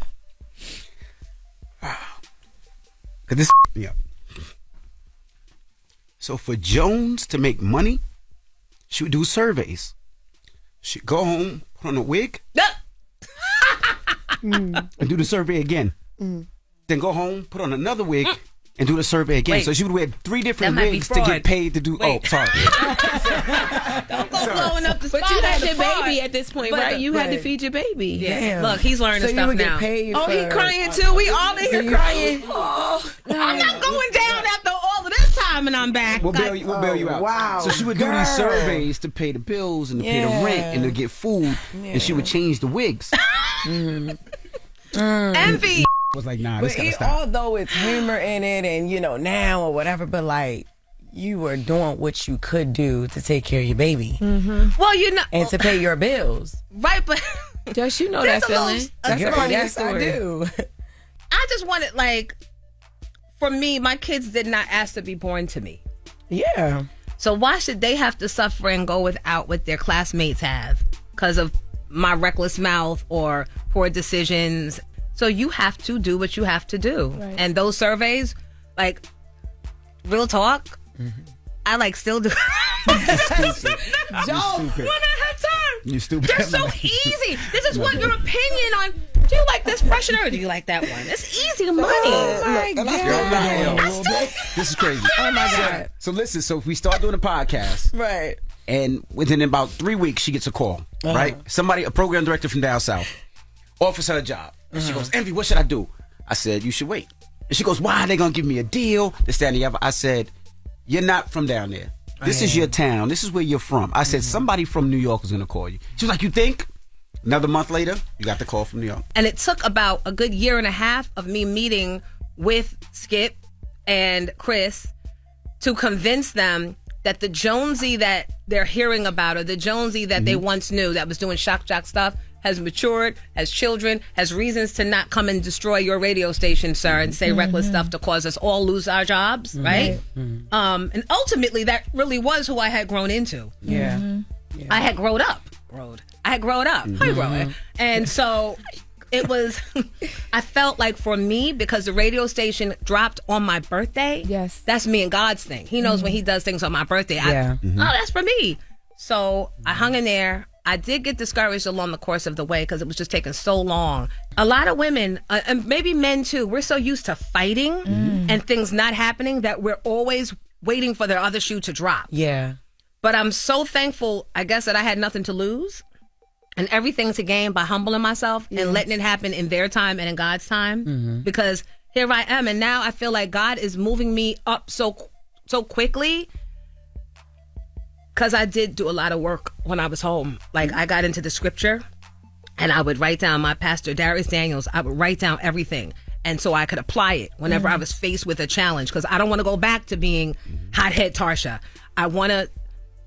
S3: Cause this me up. So for Jones to make money, she would do surveys. She'd go home, put on a wig, and do the survey again. Then go home, put on another wig, and do the survey again.
S15: Wait.
S3: So she would wear 3 different
S15: That might be
S3: wigs to
S15: fraud.
S3: get paid to do.
S15: Wait.
S3: Oh, sorry.
S15: Don't go blowing up the spot.
S9: But you had
S15: as a
S9: your
S15: fraud.
S9: baby at this point,
S15: But-
S9: right? You had to
S7: right.
S9: feed your baby.
S15: Yeah.
S7: Damn.
S15: Look, he's learning
S7: So
S15: the
S7: you
S15: stuff
S7: would
S15: now.
S7: get paid
S9: Oh, he
S7: for-
S9: crying too. We all in here crying.
S15: I'm not going down after all of this time and I'm back.
S3: We'll bail you out.
S7: wow.
S3: So she would do
S7: Girl.
S3: these surveys to pay the bills and to pay the
S7: Yeah.
S3: rent and to get food, and she would change the wigs.
S15: Envy.
S3: Was like, nah,
S7: But
S3: this gotta stop.
S7: although it's humor in it and, now or whatever, but like, you were doing what you could do to take care of your baby
S15: Well,
S7: and to pay your bills.
S15: right, but
S9: Just that
S15: There's a
S9: feeling.
S15: little-
S9: That's
S7: Girl,
S9: part of that
S7: yes, I
S9: story.
S7: do.
S15: I just wanted, for me, my kids did not ask to be born to me.
S7: Yeah.
S15: So why should they have to suffer and go without what their classmates have because of my reckless mouth or poor decisions? So you have to do what you have to do.
S9: Right.
S15: And those surveys, real talk, I still do.
S3: Stupid.
S15: Joe, when I have time.
S3: You stupid.
S15: They're so easy. They just want your opinion on, do you like this freshener or do you like that one? It's easy money.
S7: Oh my
S3: And
S7: God.
S3: This is crazy.
S7: Oh my God.
S3: So listen, so if we start doing a podcast,
S7: Right.
S3: and within about 3 weeks she gets a call, right? Somebody, a program director from down south, offers her a job. And she goes, Envy, what should I do? I said, you should wait. And she goes, why are they going to give me a deal? This, that, and the other. I said, you're not from down there. This is your town. This is where you're from. I said, somebody from New York is going to call you. She was like, you think? Another month later, you got the call from New York.
S15: And it took about a good year and a half of me meeting with Skip and Chris to convince them that the Jonesy that they're hearing about or the Jonesy that they once knew that was doing shock jock stuff has matured, has children, has reasons to not come and destroy your radio station, sir, and say reckless stuff to cause us all lose our jobs, right? And ultimately, that really was who I had grown into.
S7: Yeah.
S15: I had grown up. I had grown up. Hi, Rowan. And so it was, I felt like for me, because the radio station dropped on my birthday,
S9: Yes.
S15: that's me and God's thing. He knows when he does things on my birthday.
S7: Yeah.
S15: Oh, that's for me. So I hung in there. I did get discouraged along the course of the way because it was just taking so long. A lot of women, and maybe men too, we're so used to fighting and things not happening that we're always waiting for the other shoe to drop.
S7: Yeah.
S15: But I'm so thankful, I guess, that I had nothing to lose and everything to gain by humbling myself and letting it happen in their time and in God's time. Because here I am, and now I feel like God is moving me up so quickly. Because I did do a lot of work when I was home. Like, I got into the scripture, and I would write down my pastor, Darius Daniels. I would write down everything. And so I could apply it whenever I was faced with a challenge. Because I don't want to go back to being hothead Tarsha. I want to,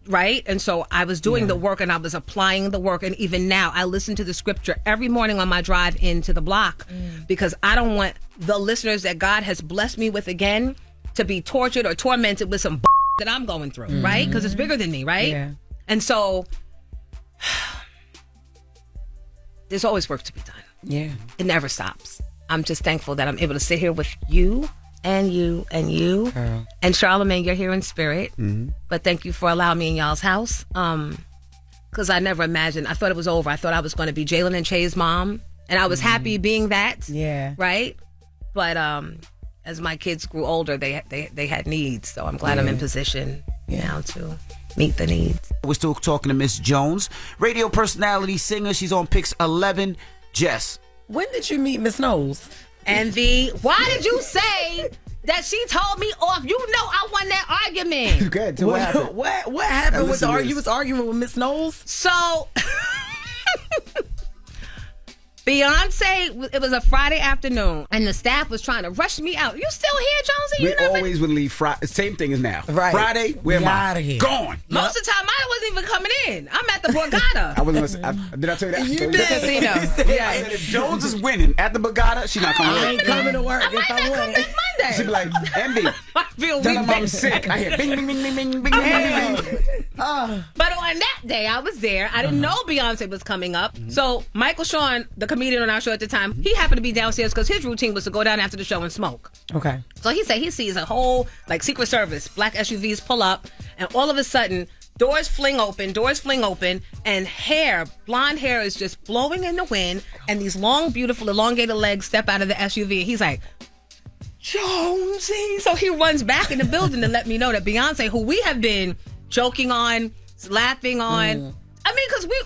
S15: right? And so I was doing the work, and I was applying the work. And even now, I listen to the scripture every morning on my drive into the block. Because I don't want the listeners that God has blessed me with again to be tortured or tormented with some that I'm going through, right? Because it's bigger than me, right?
S7: Yeah.
S15: And so there's always work to be done.
S7: Yeah.
S15: It never stops. I'm just thankful that I'm able to sit here with you and you and you.
S7: Girl.
S15: And Charlamagne, you're here in spirit. But thank you for allowing me in y'all's house. Because I never imagined. I thought it was over. I thought I was going to be Jalen and Che's mom And I was happy being that.
S7: Yeah.
S15: Right? But as my kids grew older, they had needs. So I'm glad I'm in position now to meet the needs.
S3: We're still talking to Miss Jones, radio personality, singer. She's on Pix 11. Jess.
S7: When did you meet Miss Knowles?
S15: Envy, why did you say that she told me off? You know I won that argument.
S3: Good. So what happened?
S7: What happened with you was arguing with Miss Knowles?
S15: So Beyonce, it was a Friday afternoon, and the staff was trying to rush me out. You still here, Jonesy?
S3: We always would leave Friday. Same thing as now.
S7: Right.
S3: Friday, where am I?
S7: Outta here.
S3: Gone.
S15: Most of the time, I wasn't even coming in. I'm at the Borgata.
S3: I wasn't gonna, did I tell you that?
S7: You
S3: I
S7: did.
S3: Casino.
S7: Yeah.
S3: I said if Jones is winning at the Borgata, she's not coming.
S7: I ain't coming to work if I win.
S15: Monday.
S3: She'd be like, Andy,
S15: I feel
S3: tell
S15: weak.
S3: him I'm sick. I hear bing, bing, bing, bing, bing, bing, bing, bing, bing.
S15: But on that day, I was there. I didn't know Beyonce was coming up. So Michael Sean, the comedian on our show at the time, he happened to be downstairs because his routine was to go down after the show and smoke.
S7: Okay.
S15: So he said he sees a whole, like, Secret Service, black SUVs pull up, and all of a sudden, doors fling open, and blonde hair is just blowing in the wind, and these long, beautiful, elongated legs step out of the SUV. And he's like, Jonesy. So he runs back in the building to let me know that Beyonce, who we have been joking on, laughing on, I mean, because we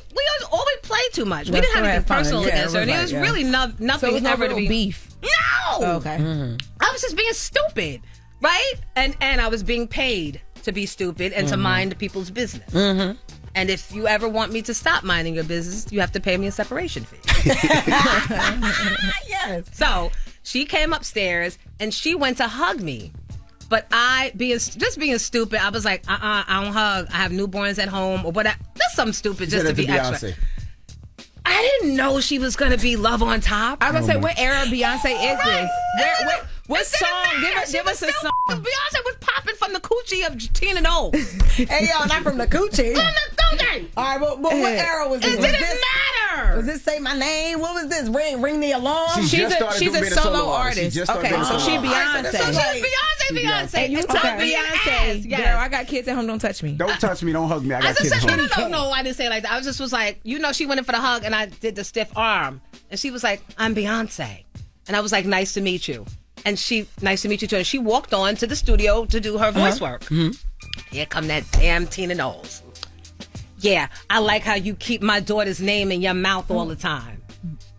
S15: always play too much. We didn't have anything personal against her, and it was really nothing
S9: So it was
S15: ever
S9: never
S15: to be
S9: beef.
S15: No.
S9: Okay.
S15: I was just being stupid, right? And I was being paid to be stupid and to mind people's business. And if you ever want me to stop minding your business, you have to pay me a separation fee.
S7: Yes.
S15: So she came upstairs and she went to hug me. But being stupid, I was like, I don't hug. I have newborns at home or whatever. That's something stupid just to be extra. I didn't know she was going to be Love on Top.
S9: I was going to say, what era of Beyonce is this? What song? Give us a song.
S15: Beyonce was popping from the coochie of Tina Knowles.
S7: Hey, y'all, not from the coochie.
S15: From the coochie.
S7: All right, but what era was this?
S15: It didn't matter.
S7: Was this Say My Name? What was this? Ring the Alarm?
S3: She's
S9: a solo artist. Okay, so she Beyonce.
S15: So she's Beyonce.
S9: And you told Beyonce, girl, I got kids at home, don't touch me.
S3: Don't touch me, don't hug me. I got kids at home.
S15: No, I didn't say it like that. I was like, she went in for the hug and I did the stiff arm. And she was like, I'm Beyonce. And I was like, nice to meet you. And nice to meet you too. And she walked on to the studio to do her voice work. Here come that damn Tina Knowles. Yeah, I like how you keep my daughter's name in your mouth all the time.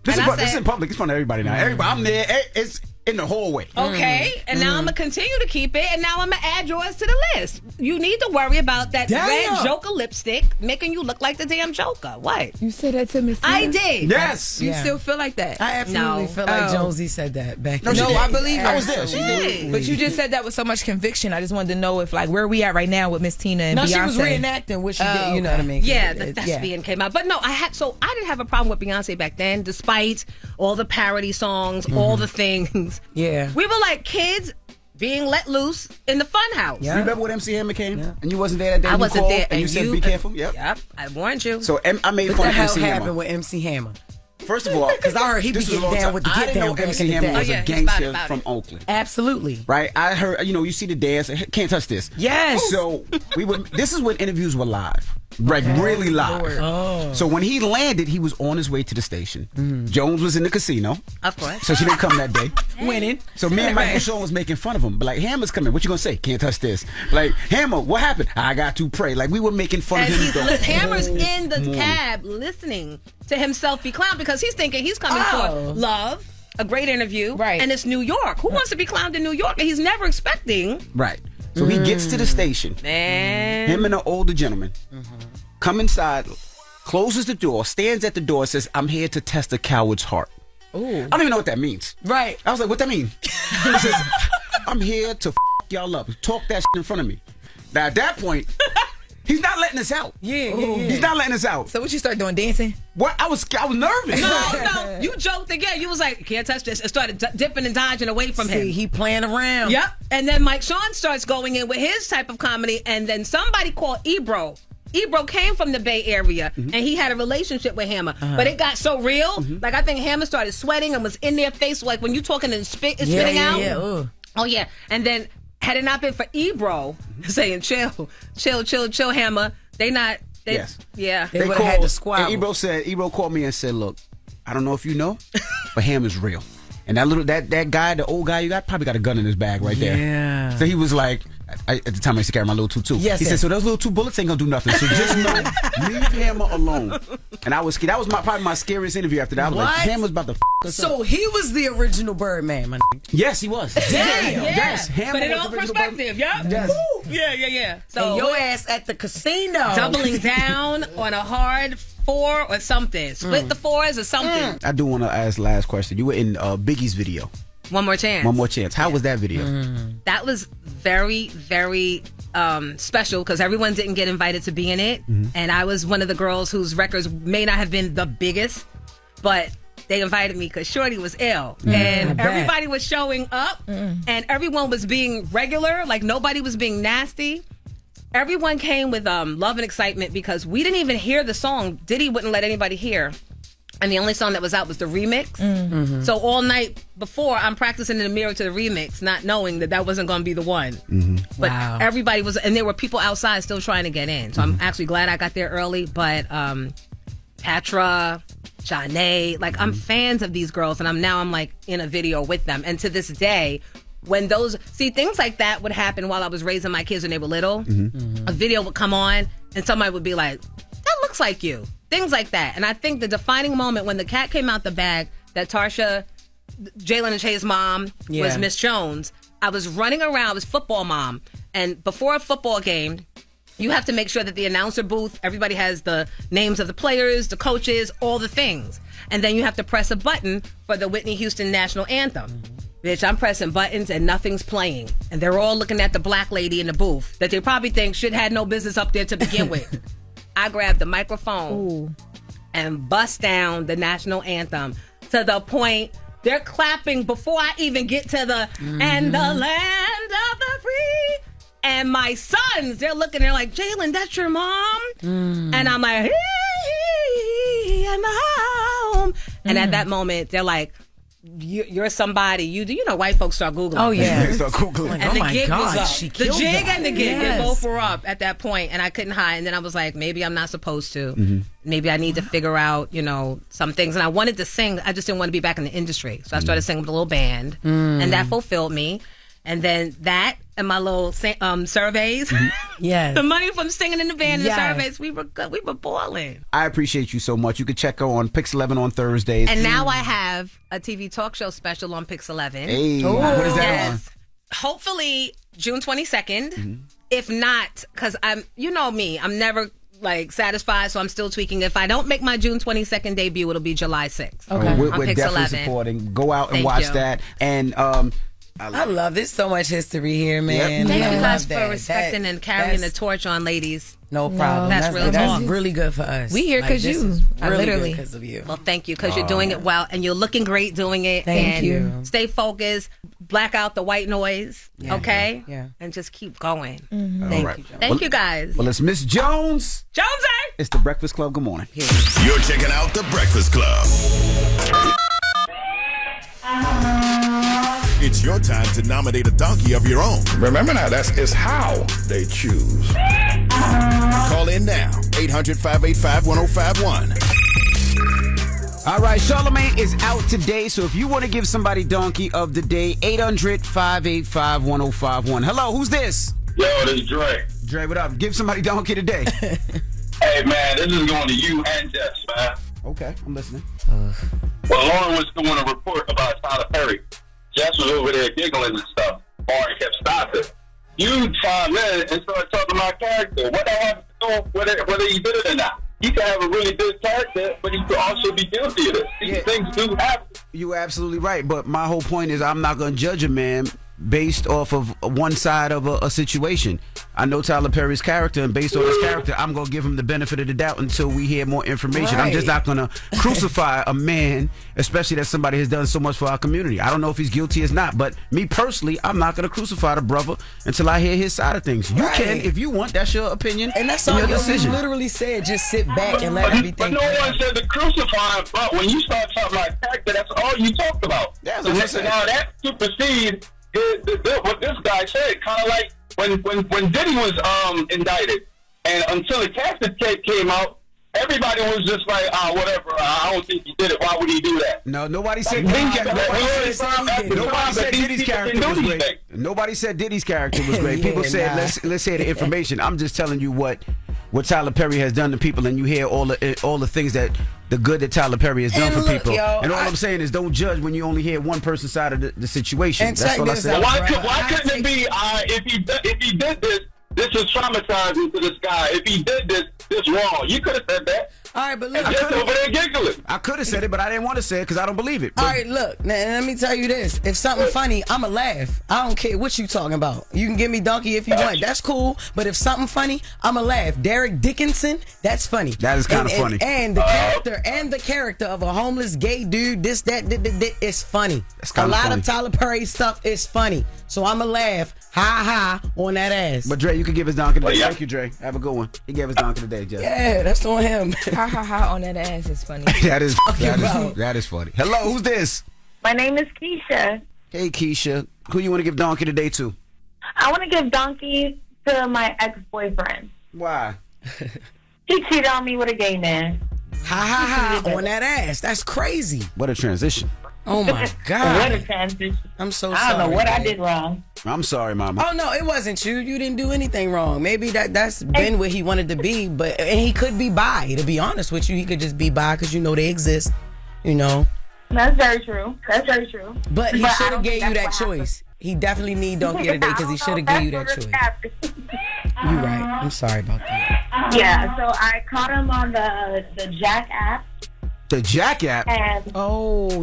S3: This is in public. It's in front of everybody now. Everybody, I'm there. It's in the hallway.
S15: Okay, and now I'm going to continue to keep it, and now I'm going to add yours to the list. You need to worry about that red Joker lipstick making you look like the damn Joker. What?
S9: You said that to Miss
S15: I
S9: Tina?
S15: did.
S3: Yes.
S9: You still feel like that?
S7: I absolutely feel like Jonesy said that back
S9: No, I believe her.
S3: I was there. She did.
S9: But you just said that with so much conviction. I just wanted to know if, like, where we at right now with Miss Tina and Beyonce.
S7: she was reenacting what she did. You know what I mean?
S15: Yeah, the thespian came out. But no, I didn't have a problem with Beyonce back then, despite all the parody songs, all the things.
S7: Yeah.
S15: We were like kids being let loose in the fun house.
S3: You remember when MC Hammer came? And you wasn't there that day?
S15: I wasn't there.
S3: And you said, be careful?
S15: Yep, I warned you.
S3: So I made
S7: What
S3: fun
S7: the
S3: of
S7: hell
S3: MC Hammer.
S7: happened with MC Hammer?
S3: First of all,
S7: because I heard he be
S3: this was a
S7: getting
S3: long
S7: down
S3: time.
S7: with the
S3: I
S7: get
S3: didn't
S7: down
S3: know
S7: back
S3: MC
S7: in the
S3: Hammer
S7: day.
S3: was a
S15: he's
S3: gangster
S15: about
S3: from
S15: it.
S3: Oakland.
S7: Absolutely.
S3: Right? I heard, you see the dance. Can't touch this.
S7: Yes.
S3: So this is when interviews were live. Like really live.
S7: Oh.
S3: So when he landed, he was on his way to the station. Jones was in the casino.
S15: Of course.
S3: So she didn't come that day.
S7: Winning.
S3: So me and Michael Sean was making fun of him. But like, Hammer's coming. What you gonna say? Can't touch this. Like, Hammer, what happened? I got to pray. Like, we were making fun of him.
S15: Hammer's in the cab listening to himself be clowned because he's thinking he's coming for love, a great interview, and it's New York. Who wants to be clowned in New York? And he's never expecting.
S3: Right. So he gets to the station.
S15: Man.
S3: Him and an older gentleman come inside, closes the door, stands at the door, says, I'm here to test a coward's heart.
S7: Ooh.
S3: I don't even know what that means.
S7: Right.
S3: I was like, what that mean? He says, I'm here to y'all up. Talk that shit in front of me. Now, at that point, he's not letting us out.
S7: Yeah.
S3: He's not letting us out.
S9: So what you start doing, dancing?
S3: What? I was nervous.
S15: No. You joked again. You was like, can't touch this. And started dipping and dodging away from him.
S7: He playing around.
S15: Yep. And then Mike Sean starts going in with his type of comedy. And then somebody called Ebro. Ebro came from the Bay Area, and he had a relationship with Hammer. But it got so real. Like, I think Hammer started sweating and was in their face, like when you talking and spitting out.
S7: Yeah.
S15: Oh, yeah. And then, had it not been for Ebro saying, chill, Hammer,
S3: Yes.
S15: Yeah.
S7: They would have had to squabble.
S3: And Ebro called me and said, look, I don't know if you know, but Ham is real. And that guy, the old guy you got, probably got a gun in his bag right there.
S7: Yeah.
S3: So he was like, at the time I used to carry my little 2.2.
S7: Yes,
S3: he said, so those little 2 bullets ain't gonna do nothing. So just know, leave Hammer alone. And I was scared. That was probably my scariest interview after that. I was like, Hammer's about to us up.
S7: So he was the original Birdman, my nigga.
S3: Yes, he was.
S7: Damn.
S15: Yeah.
S3: Yes, Hammer
S15: Put it
S3: was
S15: on
S3: the original
S15: perspective, yeah.
S3: Yes.
S15: Yeah. So
S7: and your ass at the casino.
S15: doubling down on a hard 4 or something. Split the 4s or something.
S3: I do want to ask last question. You were in Biggie's video.
S15: One More Chance.
S3: One More Chance. How was that video?
S15: That was very, very special because everyone didn't get invited to be in it. And I was one of the girls whose records may not have been the biggest, but they invited me because Shorty was ill. And everybody was showing up and everyone was being regular. Like nobody was being nasty. Everyone came with love and excitement because we didn't even hear the song. Diddy wouldn't let anybody hear. And the only song that was out was the remix. So all night before, I'm practicing in the mirror to the remix, not knowing that wasn't going to be the one. But everybody was, and there were people outside still trying to get in. So I'm actually glad I got there early. But Patra, Janae, like I'm fans of these girls, and I'm like in a video with them. And to this day, when things like that would happen while I was raising my kids when they were little, a video would come on, and somebody would be like, "That looks like you." Things like that. And I think the defining moment when the cat came out the bag that Tarsha, Jalen and Shay's mom was Miss Jones, I was running around, I was football mom. And before a football game, you have to make sure that the announcer booth, everybody has the names of the players, the coaches, all the things. And then you have to press a button for the Whitney Houston National Anthem. Bitch, I'm pressing buttons and nothing's playing. And they're all looking at the black lady in the booth that they probably think should had no business up there to begin with. I grabbed the microphone and bust down the national anthem to the point they're clapping before I even get to the and the land of the free. And my sons, they're looking, they're like, Jalen, that's your mom? And I'm like, I'm home. And at that moment, they're like, you're somebody. You know, white folks start Googling.
S7: Oh, yeah.
S3: They start Googling.
S15: And the gig was up.
S7: She
S15: The
S7: killed
S15: jig
S7: that.
S15: and the gig, they both were up at that point, and I couldn't hide. And then I was like, maybe I'm not supposed to. Maybe I need to figure out, some things. And I wanted to sing. I just didn't want to be back in the industry. So I started singing with a little band, and that fulfilled me. And then that and my little surveys.
S7: Yes.
S15: The money from singing in the band and the surveys, we were good. We were balling.
S3: I appreciate you so much. You can check her on Pix 11 on Thursdays.
S15: And now I have a TV talk show special on Pix 11.
S3: Hey, what is that on?
S15: Hopefully June 22nd. If not, because you know me, I'm never satisfied, so I'm still tweaking. If I don't make my June 22nd debut, it'll be July 6th.
S7: Okay.
S3: We're
S15: Pix
S3: definitely
S15: 11.
S3: supporting. Go out and
S15: Thank
S3: watch
S15: you.
S3: that. And
S7: I love this. So much history here, man.
S15: Thank
S7: I
S15: you guys
S7: love
S15: for
S7: that.
S15: respecting and carrying the torch on, ladies.
S7: No problem.
S15: That's real
S7: That's
S15: talk.
S7: really good for us.
S9: We here 'cause
S7: this
S9: you.
S7: is really
S9: Literally.
S7: because of you.
S15: Well, thank you, because you're doing it well, and you're looking great doing it.
S7: Thank
S15: and
S7: you.
S15: Stay focused. Black out the white noise, okay?
S7: Yeah.
S15: And just keep going.
S3: all
S15: Thank
S3: right.
S15: you. Thank you, guys.
S3: Well, it's Miss Jones.
S15: Jonesy!
S3: It's the Breakfast Club. Good morning.
S4: You're checking out the Breakfast Club. It's your time to nominate a donkey of your own.
S5: Remember now, it's how they choose.
S4: Call in now. 800-585-1051.
S3: All right, Charlamagne is out today, so if you want to give somebody donkey of the day, 800-585-1051. Hello, who's this?
S10: Yo, this is Dre.
S3: Dre, what up? Give somebody donkey today.
S10: Hey, man, this is going to you and Jess, man.
S3: Okay, I'm listening.
S10: Well, Loren was doing a report about Tyler Perry. Jess was over there giggling and stuff. Arce kept stopping. You chimed in and started talking about character. What that have to do whether you did it or not? You can have a really good character, but you could also be guilty of this. These things do happen.
S3: You're absolutely right, but my whole point is I'm not going to judge a man based off of one side of a situation. I know Tyler Perry's character, and based on his character, I'm going to give him the benefit of the doubt until we hear more information. I'm just not going to crucify a man, especially that somebody has done so much for our community. I don't know if he's guilty or not, but me personally, I'm not going to crucify the brother until I hear his side of things. You can, if you want. That's your opinion.
S7: And that's
S3: and
S7: all
S3: your
S7: you
S3: decision.
S7: literally said. Just sit back and let everything.
S10: But no one said to crucify him, but when you start talking about character, that's all you talked about.
S3: Yeah,
S10: so now that supersedes what this guy said, kind of like when Diddy was indicted, and until the casket tape came out, everybody was just like, whatever. I don't think he did it. Why would he do that?
S3: No, nobody said Diddy's character was great. Nobody said Diddy's character was great. People said, let's hear the information. I'm just telling you what Tyler Perry has done to people, and you hear all the things that the good that Tyler Perry has done for people. And all I'm saying is, don't judge when you only hear one person's side of the situation. That's what I said.
S10: Why couldn't it be if he did this is traumatizing to this guy. If he did this wrong, you could have said that.
S7: All right, but look,
S3: I could have said it, but I didn't want to say it because I don't believe it.
S7: All right, look, now, let me tell you this. If something funny, I'ma laugh. I don't care what you talking about. You can give me donkey if you want. That's cool. But if something funny, I'ma laugh. Derek Dickinson, that's funny.
S3: That is kind of funny.
S7: And the character of a homeless gay dude, this is funny.
S3: That's
S7: a lot of Tyler Perry stuff is funny. So I'ma laugh, ha on that ass.
S3: But Dre, you can give us donkey today. Thank you, Dre. Have a good one. He gave us donkey today, Jess.
S7: Yeah, that's on him.
S9: Ha on that ass is funny.
S3: That is funny. Hello, who's this?
S17: My name is Keisha.
S3: Hey, Keisha. Who you want to give donkey today to?
S17: I want to give donkey to my ex-boyfriend.
S3: Why?
S17: He cheated on me with a gay man.
S7: Ha on that ass. That's crazy.
S3: What a transition.
S7: Oh my God.
S17: What a transition.
S7: I'm so sorry.
S17: I don't know what I did wrong.
S3: I'm sorry, Mama.
S7: Oh no, it wasn't you. You didn't do anything wrong. Maybe that's been where he wanted to be, and he could be bi. To be honest with you, he could just be bi because they exist.
S17: That's very true.
S7: But he should have gave you that choice. He definitely need donkey today because he should have gave you that choice. You're right. I'm sorry about that.
S17: Yeah. So I caught him on the Jack app.
S3: The Jack app?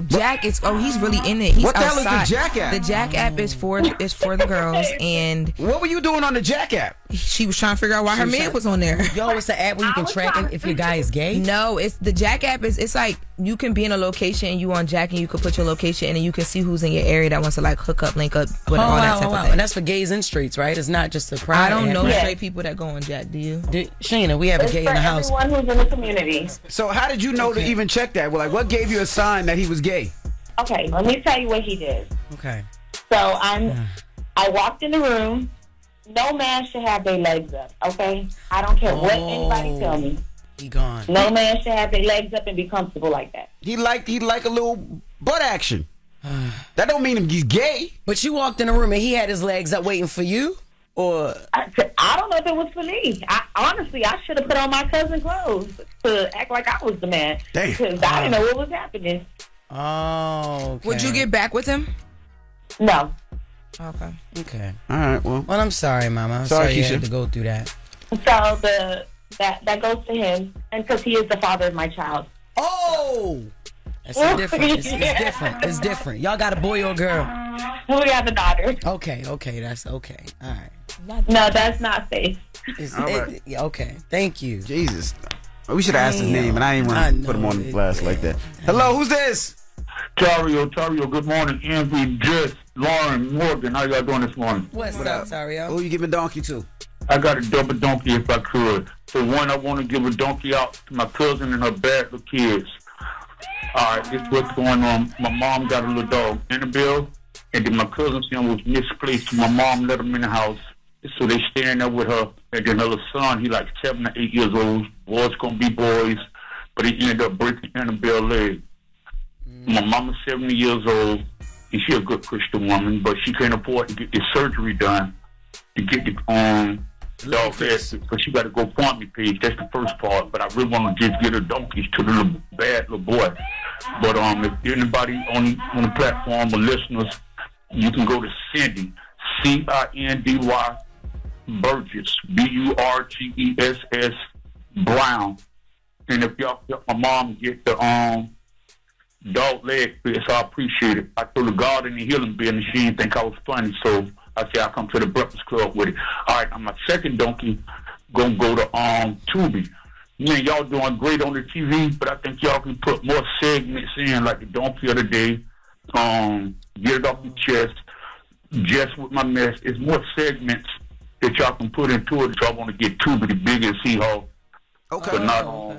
S9: Jack is he's really in it. He's
S3: what the hell
S9: outside.
S3: is the Jack app?
S9: The Jack app is for the girls. And
S3: what were you doing on the Jack app?
S9: She was trying to figure out why her man was on there.
S7: Yo, it's an app where you can track if your guy is gay?
S9: No, it's the Jack app it's like you can be in a location and you on Jack and you can put your location in and you can see who's in your area that wants to like hook up, link up, with all that type of thing.
S7: And that's for gays and straights, right? It's not just a private.
S9: I don't know
S7: app.
S9: straight people that go on Jack. Do you?
S7: Shayna, we have a gay in the house.
S17: Everyone who's in the community.
S3: So how did you know to even check that? Well, like, what gave you a sign that he was gay?
S17: Okay, let me tell you what he did.
S7: Okay.
S17: So I walked in the room. No man should have their legs up, okay? I don't care what anybody tell me.
S7: He gone.
S17: No man should have their legs up and be comfortable like that.
S3: He like a little butt action. That don't mean he's gay.
S7: But you walked in the room and he had his legs up waiting for you? Or
S17: I don't know if it was for me. Honestly, I should have put on my cousin's clothes to act like I was the man.
S3: Damn.
S17: Because I didn't know what was happening.
S7: Oh, okay.
S9: Would you get back with him?
S17: No.
S7: Okay.
S3: All right. Well,
S7: I'm sorry, Mama. I'm sorry you had to go through that.
S17: So that goes to him, and because he is the father of my child.
S7: Oh, that's different. It's different. It's different. Y'all got a boy or a girl?
S17: We have a daughter.
S7: Okay. That's okay. All right.
S17: No, that's not safe.
S7: Okay. Thank you.
S3: Jesus. We should have asked his name, and I didn't want to put him on the blast like that. Hello, who's this?
S18: Tario, good morning. Envy, Jess, Loren, Morgan. How y'all doing this morning?
S7: What's up, Tario?
S3: Who you giving donkey to?
S18: I got a double donkey if I could. So one, I want to give a donkey out to my cousin and her bad little kids. All right, this is what's going on. My mom got a little dog, Annabelle, and then my cousin's son was misplaced. My mom let him in the house. So they staying there with her. And then her little son, he like 7 or 8 years old. Boys gonna be boys. But he ended up breaking Annabelle's leg. My mama's 70 years old, and she a good Christian woman, but she can't afford to get this surgery done to get the dog fed, because she got to go fund me page. That's the first part. But I really want to just get her donkeys to the little bad little boy. But if anybody on the platform or listeners, you can go to Cindy, Cindy Burgess, Burgess Brown, and if y'all help my mom get the dog leg fixed, I appreciate it. I told the God in the healing business, she didn't think I was funny, so I said I'll come to the Breakfast Club with it. All right, my second donkey gonna go to Tubi. Man, y'all doing great on the TV, but I think y'all can put more segments in, like the donkey of the day, get it off your chest, Jess With My Mess. It's more segments that y'all can put into it if y'all want to get Tubi the biggest Seahawk.
S3: Okay.
S18: But not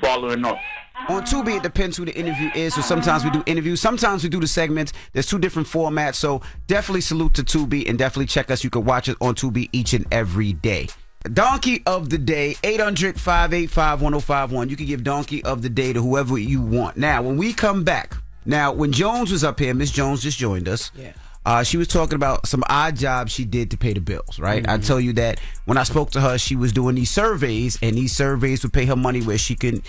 S18: following up.
S3: On Tubi, it depends who the interview is. So sometimes we do interviews, sometimes we do the segments. There's 2 different formats. So definitely salute to Tubi and definitely check us. You can watch it on Tubi each and every day. Donkey of the day, 800-585-1051. You can give Donkey of the day to whoever you want. Now, when we come back, when Jones was up here, Miss Jones just joined us.
S7: Yeah.
S3: She was talking about some odd jobs she did to pay the bills, right? I tell you that when I spoke to her, she was doing these surveys, and these surveys would pay her money where she could,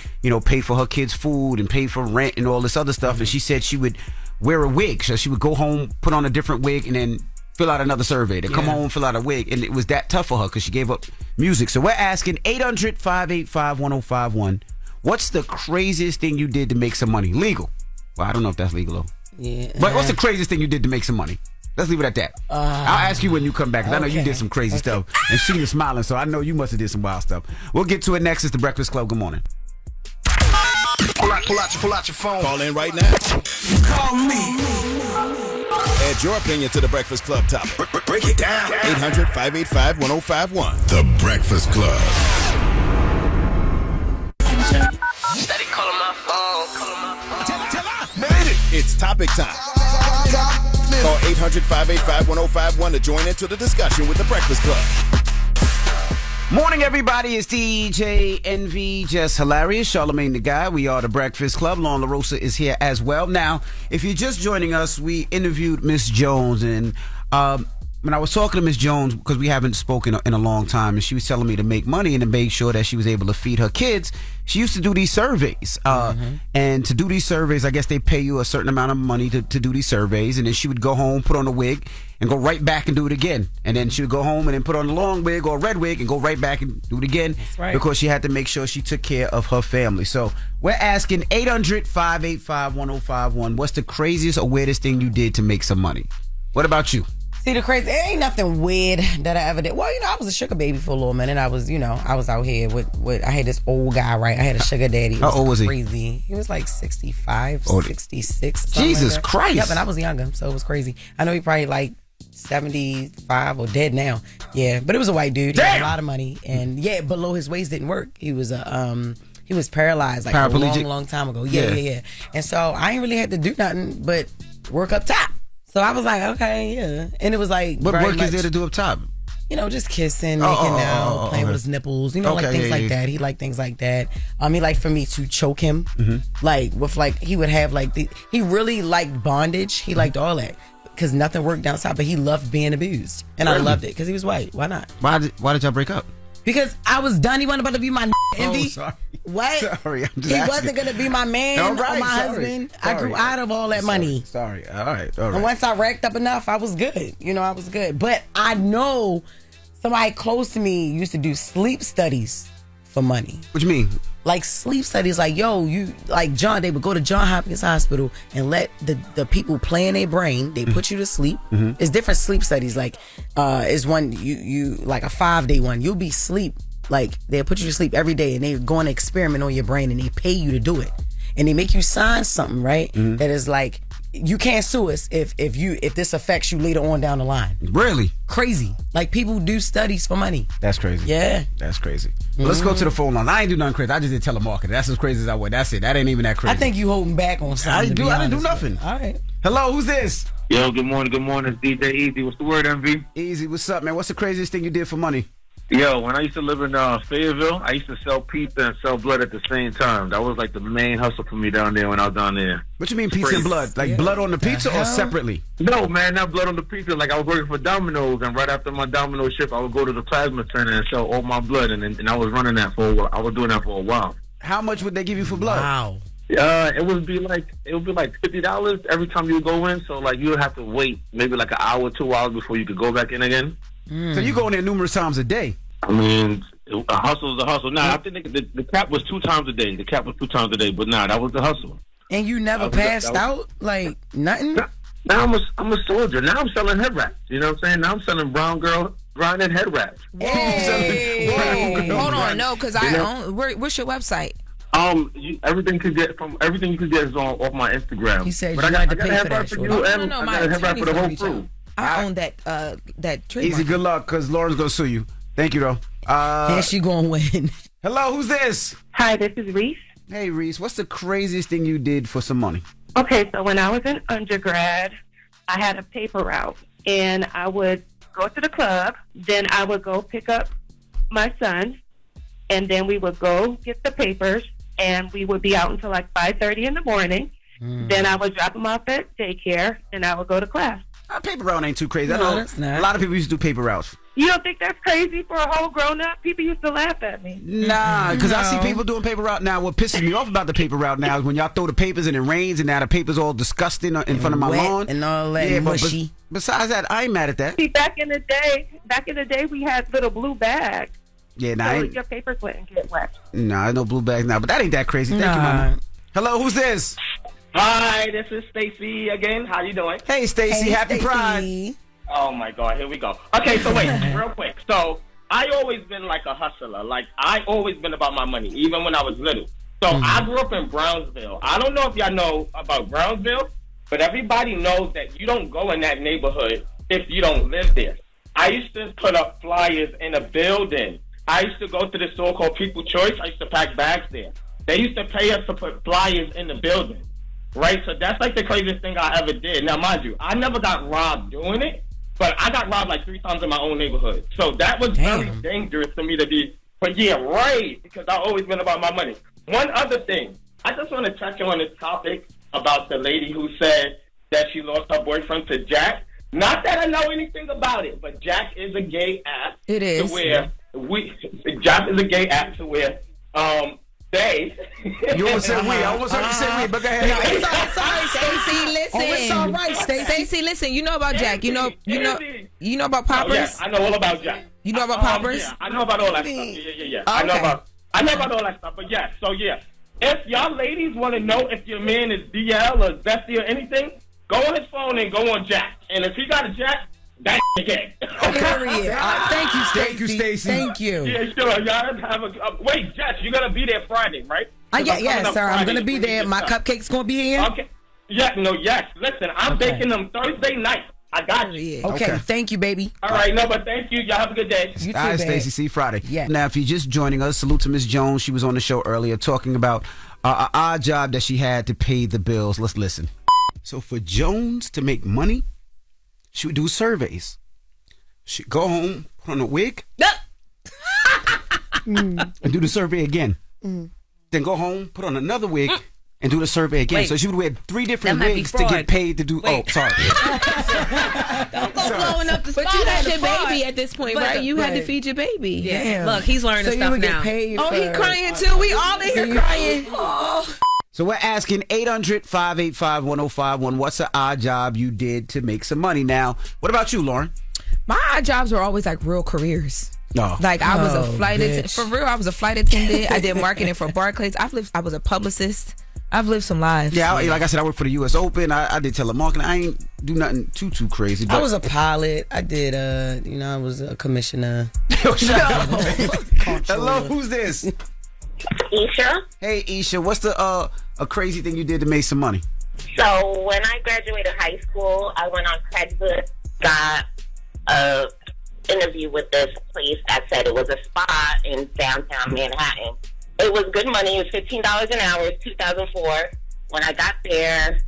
S3: pay for her kids' food and pay for rent and all this other stuff. And she said she would wear a wig. So she would go home, put on a different wig, and then fill out another survey. To come home, fill out a wig. And it was that tough for her because she gave up music. So we're asking 800-585-1051. What's the craziest thing you did to make some money? Legal. Well, I don't know if that's legal, though.
S7: Yeah.
S3: But what's the craziest thing you did to make some money? Let's leave it at that. I'll ask you when you come back, because I know you did some crazy stuff. And she is smiling, so I know you must have did some wild stuff. We'll get to it next. It's The Breakfast Club. Good morning.
S4: Pull out your phone. Call in right now.
S16: Call me.
S4: Add your opinion to The Breakfast Club topic.
S16: Break it down.
S4: 800-585-1051. The Breakfast Club.
S16: Steady calling my phone.
S4: Made it. It's topic time. Call 800-585-1051 to join into the discussion with The Breakfast Club.
S3: Morning, everybody. It's DJ NV, Jess Hilarious, Charlamagne the Guy. We are The Breakfast Club. LoRosa is here as well. Now, if you're just joining us, we interviewed Miss Jones, and when I was talking to Miss Jones, because we haven't spoken in a long time, and she was telling me to make money and to make sure that she was able to feed her kids, she used to do these surveys. And to do these surveys, I guess they pay you a certain amount of money to do these surveys, and then she would go home, put on a wig, and go right back and do it again. And then she would go home and then put on a long wig or a red wig and go right back and do it again.
S7: That's right.
S3: Because she had to make sure she took care of her family. So we're asking 800-585-1051, what's the craziest or weirdest thing you did to make some money? What about you?
S7: See, the crazy, it ain't nothing weird that I ever did. Well, I was a sugar baby for a little minute. I was out here with I had this old guy, right? I had a sugar daddy.
S3: How old was he?
S7: Crazy. He was like 65, 66.
S3: Jesus
S7: like
S3: Christ.
S7: Yep, and I was younger, so it was crazy. I know he probably like 75 or dead now. Yeah, but it was a white dude. He had a lot of money. And below his waist didn't work. He was he was paralyzed like a long time ago. Yeah. And so I ain't really had to do nothing but work up top. So I was like, okay, yeah. And it was like,
S3: what work is there to do up top?
S7: Just kissing, making out, playing with his nipples, like things like that. He liked things like that. He liked for me to choke him. He would have he really liked bondage. He liked all that because nothing worked down south, but he loved being abused. And I loved it because he was white. Why not?
S3: Why did y'all break up?
S7: Because I was done. He wasn't about to be my envy.
S3: Oh, sorry.
S7: What?
S3: Sorry, I'm just
S7: He
S3: asking.
S7: wasn't going to be my man or my husband. I grew out of all that money.
S3: Sorry. All right.
S7: And once I racked up enough, I was good. I was good. But I know somebody close to me used to do sleep studies for money.
S3: What you mean?
S7: Like sleep studies, they would go to Johns Hopkins Hospital and let the people play in their brain. They put you to sleep. It's different sleep studies. Is one you like a 5-day one. You'll be asleep. They'll put you to sleep every day and they go and experiment on your brain and they pay you to do it. And they make you sign something, right? That is like, you can't sue us if this affects you later on down the line.
S3: Really?
S7: Crazy. People do studies for money.
S3: That's crazy.
S7: Yeah.
S3: That's crazy. Well, let's go to the phone line. I ain't do nothing crazy. I just did telemarketing. That's as crazy as I went. That's it. That ain't even that crazy.
S7: I think you holding back on something.
S3: I didn't do nothing.
S7: All right.
S3: Hello, who's this?
S19: Yo, good morning. It's DJ Easy. What's the word, MV?
S3: Easy, what's up, man? What's the craziest thing you did for money?
S19: Yo, when I used to live in Fayetteville, I used to sell pizza and sell blood at the same time. That was the main hustle for me down there when I was down there.
S3: What you mean pizza and blood? Blood on the pizza or separately?
S19: No, man, not blood on the pizza. I was working for Domino's, and right after my Domino's shift, I would go to the plasma center and sell all my blood, and I was running that for a while. I was doing that for a while.
S3: How much would they give you for blood?
S7: Wow.
S19: It would be like $50 every time you go in. So you would have to wait maybe an hour, 2 hours before you could go back in again.
S3: So you go in there numerous times a day?
S19: I mean, a hustle is a hustle. I think the cap was 2 times a day. The cap was 2 times a day, but that was the hustle.
S7: And you never passed out? Nothing?
S19: Now I'm a soldier. Now I'm selling head wraps. You know what I'm saying? Now I'm selling brown head wraps.
S9: Hey. Hold on, no, because I own. What's your website?
S19: Everything you could get is off my Instagram.
S7: He said
S19: but
S7: you
S19: I
S7: had to
S19: got
S7: pay
S19: a
S7: for that.
S19: for you, and I got a head wrap for the whole crew.
S9: I own that trademark.
S3: Easy, good luck, because Lauren's going to sue you. Thank you, though.
S7: Yeah, she going to win.
S3: Hello, who's this?
S17: Hi, this is Reese.
S3: Hey, Reese. What's the craziest thing you did for some money?
S17: Okay, so when I was in undergrad, I had a paper route, and I would go to the club, then I would go pick up
S6: my son, and then we would go get the papers, and we would be out until like 5:30 in the morning. Then I would drop him off at daycare, and I would go to class.
S3: Paper route ain't too crazy.
S7: No,
S3: I know
S7: that's not.
S3: a lot of people used to do paper routes.
S6: You don't think that's crazy for a whole grown-up? People used to laugh at me.
S3: Nah, because I see people doing paper route now. What pisses me off about the paper route now is when y'all throw the papers and it rains and now the paper's all disgusting in front of my
S7: wet
S3: lawn.
S7: and all that mushy.
S3: Besides that, I ain't mad at that.
S6: See, back in the day, we had little blue bags.
S3: Yeah, nah,
S6: So
S3: I ain't,
S6: your papers wouldn't get wet.
S3: nah, no blue bags now. But that ain't that crazy. Thank you, Mama. Hello, who's this?
S20: Hi, this is Stacy again. How you doing?
S3: Hey, Stacy. Happy Pride.
S20: Oh my God, here we go. Okay, so wait, real quick. So I always been like a hustler. Like I always been about my money, even when I was little. So I grew up in Brownsville. I don't know if y'all know about Brownsville, but everybody knows that you don't go in that neighborhood if you don't live there. I used to put up flyers in a building. I used to go to the store called People Choice. I used to pack bags there. They used to pay us to put flyers in the building. Right? So that's like the craziest thing I ever did. Now, mind you, I never got robbed doing it, but I got robbed like 3 times in my own neighborhood. So that was very dangerous for me to be. But yeah, right, because I've always been about my money. One other thing, I just want to touch on this topic about the lady who said that she lost her boyfriend to Jack. Not that I know anything about it, but Jack is a gay app.
S9: It is.
S20: To where Jack is a gay app to where they.
S3: You almost said we. I almost heard you say we, but go ahead.
S9: No, it's all right, Stacy. Listen.
S7: Oh, it's all right,
S9: Stacy, listen. You know about Jack. You know about poppers.
S20: Oh, yeah, I know all about Jack.
S9: You know about poppers.
S20: Yeah, I know about all that stuff. Yeah. I know about all that stuff. But yeah, so yeah, if y'all ladies want to know if your man is DL or Zesty or anything, go on his phone and go on Jack. And if he got a Jack, that's gay.
S7: Period. Thank you, Stacy. Thank you.
S20: Yeah, sure. Y'all have a wait, Jess, you're gonna be there Friday, right?
S7: Yeah, sir. I'm gonna be there. My cupcake's gonna be here.
S20: Okay. Yes. Listen, I'm baking them Thursday night. I got you.
S7: Okay. Thank you, baby.
S20: All right. No, but thank you. Y'all have a good day.
S7: You too,
S3: All right, Stacy. See you Friday. Yeah. Now, if you're just joining us, salute to Miss Jones. She was on the show earlier talking about an odd job that she had to pay the bills. Let's listen. So for Jones to make money, she would do surveys. She'd go home, put on a wig, and do the survey again. Then go home, put on another wig, and do the survey again.
S15: Wait.
S3: So she would wear 3 different
S15: That might be
S3: wigs to
S15: fraud.
S3: get paid to do.
S15: Wait.
S3: Oh, sorry.
S15: Don't go blowing up the spot.
S9: But you had
S15: as a
S9: your
S15: fraud.
S9: baby at this point,
S15: But
S9: right? You had to
S7: right.
S9: feed your baby.
S15: Yeah.
S7: Damn.
S15: Look, he's learning
S7: So you
S15: stuff
S7: would get
S15: now.
S7: paid
S9: Oh, he
S7: for-
S9: crying too. We all in here crying.
S3: So we're asking 800-585-1051, what's an odd job you did to make some money? Now, what about you, Loren?
S9: My odd jobs were always like real careers.
S3: No.
S9: Like I was a
S7: Oh,
S9: flight attendant.
S7: bitch.
S9: For real, I was a flight attendant. I did marketing for Barclays. I was a publicist. I've lived some lives.
S3: Yeah, like I said, I worked for the U.S. Open. I did telemarketing. I ain't do nothing too crazy. But
S7: I was a pilot. I did, I was a commissioner.
S3: Hello, who's this?
S17: Isha.
S3: Hey, Isha, what's the a crazy thing you did to make some money?
S17: So when I graduated high school, I went on Craigslist, got a interview with this place that said it was a spa in downtown Manhattan. It was good money. It was $15 an hour. It was 2004. When I got there,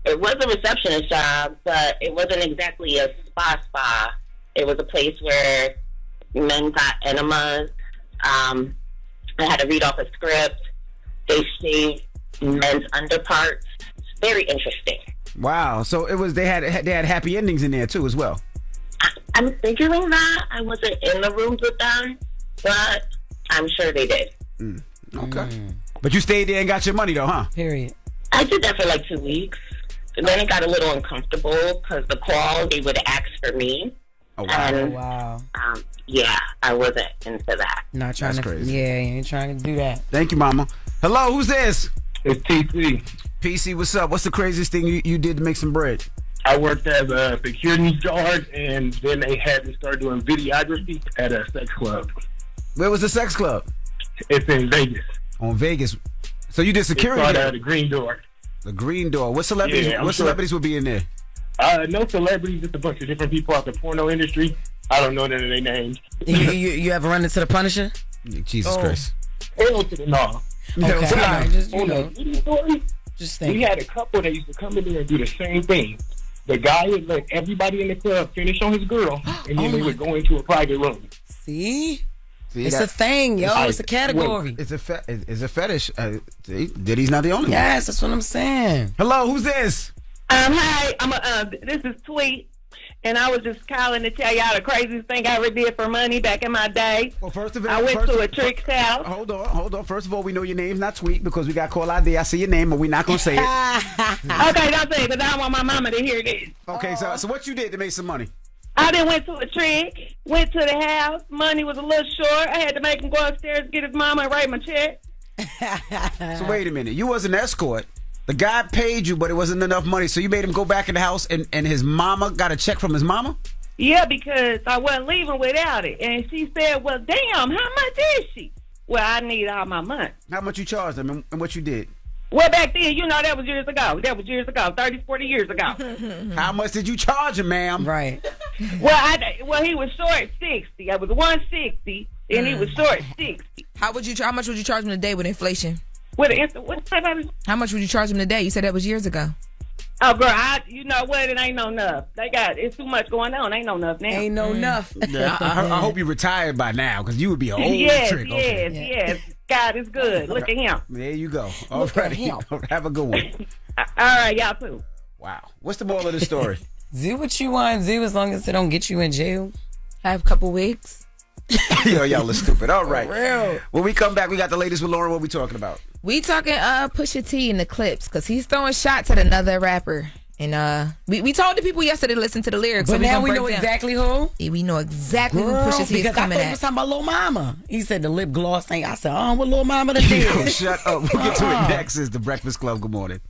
S17: it was a receptionist job, but it wasn't exactly a spa. It was a place where men got enemas. I had to read off a script. They shaved men's underparts. Very interesting.
S3: Wow. So it was they had happy endings in there too as well.
S17: I'm figuring that. I wasn't in the rooms with them, but I'm sure they did.
S3: Okay. But you stayed there and got your money though, huh?
S7: Period.
S17: I did that for like 2 weeks. And then it got a little uncomfortable because the call, they would ask for me.
S3: Oh, wow.
S17: And,
S7: Wow.
S17: yeah, I wasn't into that.
S7: Not trying
S3: That's
S7: to.
S3: crazy.
S7: Yeah, you ain't trying to do that.
S3: Thank you, Mama. Hello, who's this?
S19: It's TC.
S3: PC, what's up? What's the craziest thing you did to make some bread?
S19: I worked as a security guard, and then they had to start doing videography at a sex club.
S3: Where was the sex club?
S19: It's in Vegas.
S3: On Vegas. So you did security
S19: It's
S3: there?
S19: called the Green Door.
S3: The Green Door. What celebrities?
S19: Yeah, I'm
S3: what
S19: sure.
S3: celebrities would be in there?
S19: No celebrities, just a bunch of different people out the porno industry. I don't know none of their names.
S7: You ever run into the Punisher?
S3: Jesus Christ.
S19: Hell to the no.
S7: Okay.
S19: But
S7: All right, just,
S19: on the video story,
S7: just
S19: we
S7: think.
S19: had a couple that used to come in there and do the same thing. The guy would let everybody in the club finish on his girl, and then they would go into a private room.
S7: See?
S3: See,
S7: it's a thing, yo. It's a category.
S3: It's a fetish. Diddy's not the only one.
S7: Yes, that's what I'm saying.
S3: Hello, who's this?
S21: Hi, this is Tweet, and I was just calling to tell y'all the craziest thing I ever did for money back in my day.
S3: Well, first of all,
S21: I went to a trick's house.
S3: Hold on. First of all, we know your name's not Tweet because we got call ID. I see your name, but we're not gonna say it.
S21: Okay, don't say it, because I don't want my mama to hear this.
S3: Okay, so what you did to make some money?
S21: I then went to a trick, went to the house. Money was a little short. I had to make him go upstairs, get his mama, and write my check.
S3: So wait a minute. You was an escort. The guy paid you, but it wasn't enough money, so you made him go back in the house, and his mama got a check from his mama?
S21: Yeah, because I wasn't leaving without it. And she said, well, damn, how much is she? Well, I need all my money.
S3: How much you charged them and what you did?
S21: Well, back then, that was years ago. 30, 40 years ago.
S3: How much did you charge him, ma'am?
S7: Right.
S21: Well, he was short 60. I was 160, and he was short 60.
S9: How much would you charge him today with inflation?
S21: How
S9: much would you charge him today? You said that was years ago.
S21: Oh, girl, you know what? It ain't no enough. It's too much going on. Ain't no enough now.
S7: Ain't no enough.
S3: Yeah, I hope you retired by now, because you would be an old trick.
S21: Yes. God is good. Look at him.
S3: There you go. All right. Have a good one.
S21: All right, y'all too.
S3: Wow. What's the moral of the story?
S7: Do what you want to do as long as it don't get you in jail.
S9: Have a couple wigs.
S3: Yo, y'all are stupid. All right.
S7: For real.
S3: When we come back, we got the latest with Loren. What we talking about?
S9: We talking Pusha T in the clips, because he's throwing shots at another rapper. And we told the people yesterday to listen to the lyrics.
S7: But
S9: so
S7: now we know exactly who?
S9: Yeah, we know exactly who Pusha T is coming
S7: I thought he was talking about Lil Mama. He said the lip gloss thing. I said, what Lil Mama to do?
S3: Yo, shut up. We'll get to it next. Is The Breakfast Club. Good morning.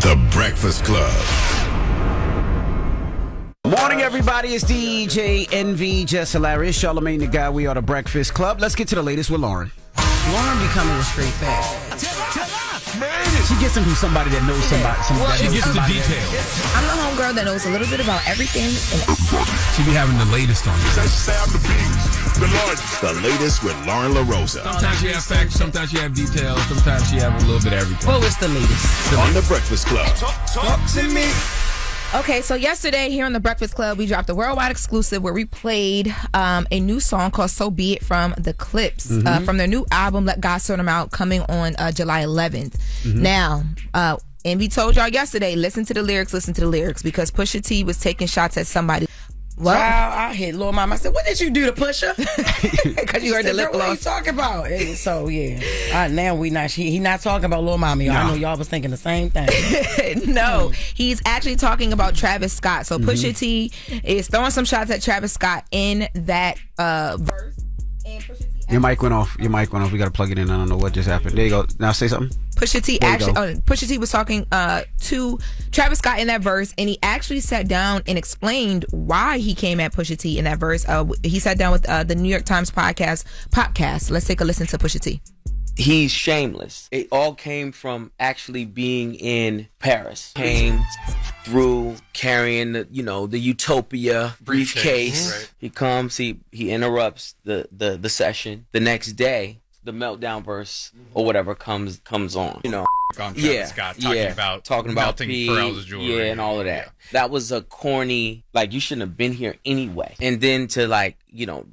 S4: The Breakfast Club.
S3: Morning, everybody. It's DJ NV, Jess Hilarious, Charlamagne the Guy. We are The Breakfast Club. Let's get to the latest with Loren.
S7: Loren becoming a straight fact.
S3: She gets them from somebody that knows somebody.
S11: She gets the details.
S9: I'm the homegirl that knows a little bit about everything.
S11: She be having the latest on you.
S4: The latest with Loren LoRosa.
S11: Sometimes you have facts, sometimes you have details, sometimes you have a little bit of everything.
S7: Well, it's the latest.
S4: On The Breakfast Club.
S3: Talk to me.
S9: Okay, so yesterday here on The Breakfast Club, we dropped a worldwide exclusive where we played a new song called So Be It from The Clips from their new album, Let God Sort 'Em Out, coming on July 11th. Now, and we told y'all yesterday, listen to the lyrics, because Pusha T was taking shots at somebody.
S7: Well, I hit Lil Mama. I said, what did you do to Pusha?
S9: Because you heard the lip gloss.
S7: What are you talking about? And so, yeah. Now we not. He not talking about Lil Mama. I know y'all was thinking the same thing.
S9: No, he's actually talking about Travis Scott. So Pusha T is throwing some shots at Travis Scott in that verse. And Pusha T
S3: Your mic went off. We got to plug it in. I don't know what just happened. There you go. Now say something.
S9: Pusha T was talking to Travis Scott in that verse, and he actually sat down and explained why he came at Pusha T in that verse. He sat down with the New York Times podcast. Let's take a listen to Pusha T.
S22: He's shameless. It all came from actually being in Paris. Came through carrying the Utopia briefcase. Right. He comes, he interrupts the session. The next day, the meltdown verse or whatever comes on.
S23: On Travis Scott talking about melting Pharrell's jewelry.
S22: Yeah, and all of that. Yeah. That was a corny, you shouldn't have been here anyway. And then to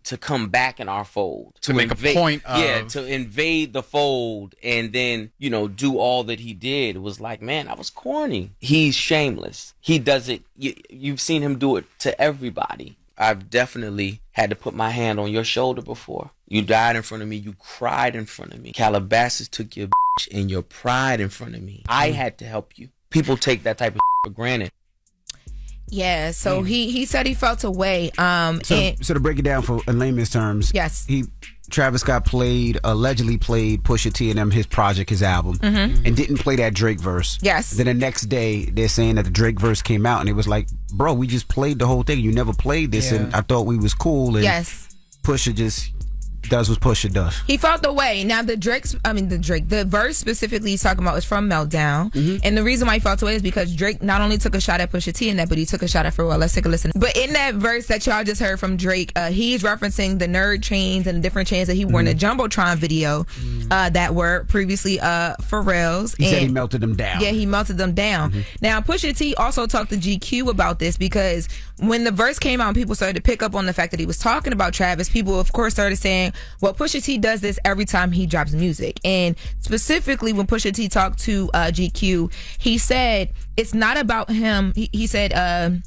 S22: to come back in our fold.
S23: To make a point of...
S22: Yeah, to invade the fold and then, do all that he did. It was like, man, that was corny. He's shameless. He does it. You've seen him do it to everybody. I've definitely had to put my hand on your shoulder before. You died in front of me. You cried in front of me. Calabasas took your and your pride in front of me. I had to help you. People take that type of for granted.
S9: Yeah, so he said he felt away.
S3: So to break it down in layman's terms,
S9: yes,
S3: Travis Scott allegedly played Pusha T and them his project, his album, and didn't play that Drake verse.
S9: Yes.
S3: Then the next day they're saying that the Drake verse came out, and it was like, bro, we just played the whole thing. You never played this, and I thought we was cool. And
S9: yes,
S3: Pusha just does what Pusha does.
S9: He felt the way. Now the verse specifically he's talking about is from Meltdown, and the reason why he felt the way is because Drake not only took a shot at Pusha T in that, but he took a shot at Pharrell. Let's take a listen. But in that verse that y'all just heard from Drake, he's referencing the nerd chains and the different chains that he wore in the Jumbotron video that were previously Pharrell's.
S3: He said he melted them down.
S9: Yeah, he melted them down. Now Pusha T also talked to GQ about this because when the verse came out and people started to pick up on the fact that he was talking about Travis, people of course started saying, saying, well, Pusha T does this every time he drops music. And specifically when Pusha T talked to GQ, he said it's not about him. He said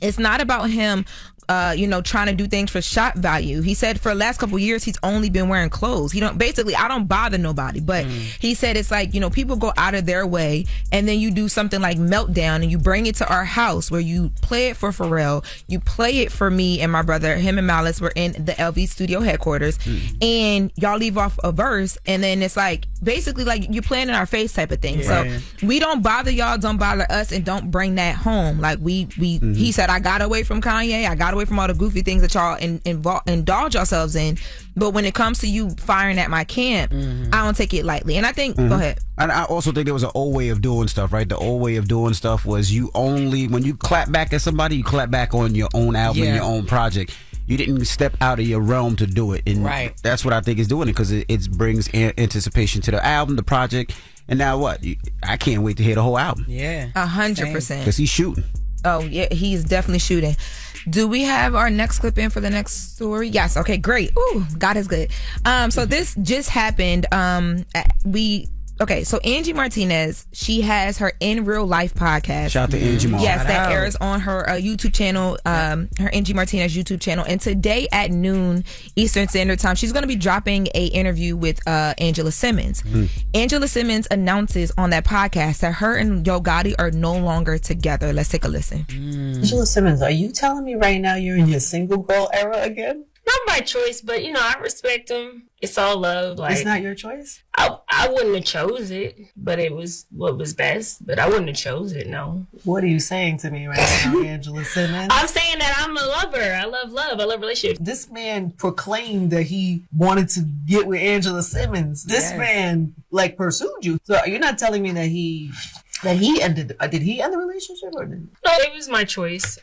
S9: it's not about him trying to do things for shop value. He said for the last couple of years, he's only been wearing clothes. I don't bother nobody. But he said it's like, people go out of their way and then you do something like Meltdown and you bring it to our house where you play it for Pharrell, you play it for me and my brother. Him and Malice were in the LV studio headquarters and y'all leave off a verse and then it's like basically like you're playing in our face type of thing. So we don't bother y'all, don't bother us, and don't bring that home. Like he said, I got away from Kanye, I got away from all the goofy things that y'all indulge yourselves in, but when it comes to you firing at my camp, I don't take it lightly. And I think go ahead.
S3: And I also think there was an old way of doing stuff, right? The old way of doing stuff was when you clap back at somebody, you clap back on your own album and your own project. You didn't step out of your realm to do it. And that's what I think is doing it, because it brings anticipation to the album, the project. And now what? I can't wait to hear the whole album.
S9: Yeah. 100%.
S3: Because he's shooting.
S9: Oh, yeah, he's definitely shooting. Do we have our next clip in for the next story? Yes. Okay, great. Ooh, God is good. So this just happened. So Angie Martinez, she has her In Real Life podcast.
S3: Shout out to Angie Martinez.
S9: Yes, that airs on her YouTube channel, her Angie Martinez YouTube channel. And today at noon Eastern Standard Time, she's going to be dropping a interview with Angela Simmons. Angela Simmons announces on that podcast that her and Yo Gotti are no longer together. Let's take a listen.
S2: Angela Simmons, are you telling me right now you're in your single girl era again?
S8: Not my choice, but I respect him. It's all love. Like,
S2: it's not your choice?
S8: I wouldn't have chose it, but it was what was best. But I wouldn't have chose it, no.
S2: What are you saying to me right now, Angela Simmons?
S8: I'm saying that I'm a lover. I love love. I love relationships.
S2: This man proclaimed that he wanted to get with Angela Simmons. This man pursued you. So you're not telling me that he ended? Did he end the relationship or did?
S8: No, it was my choice.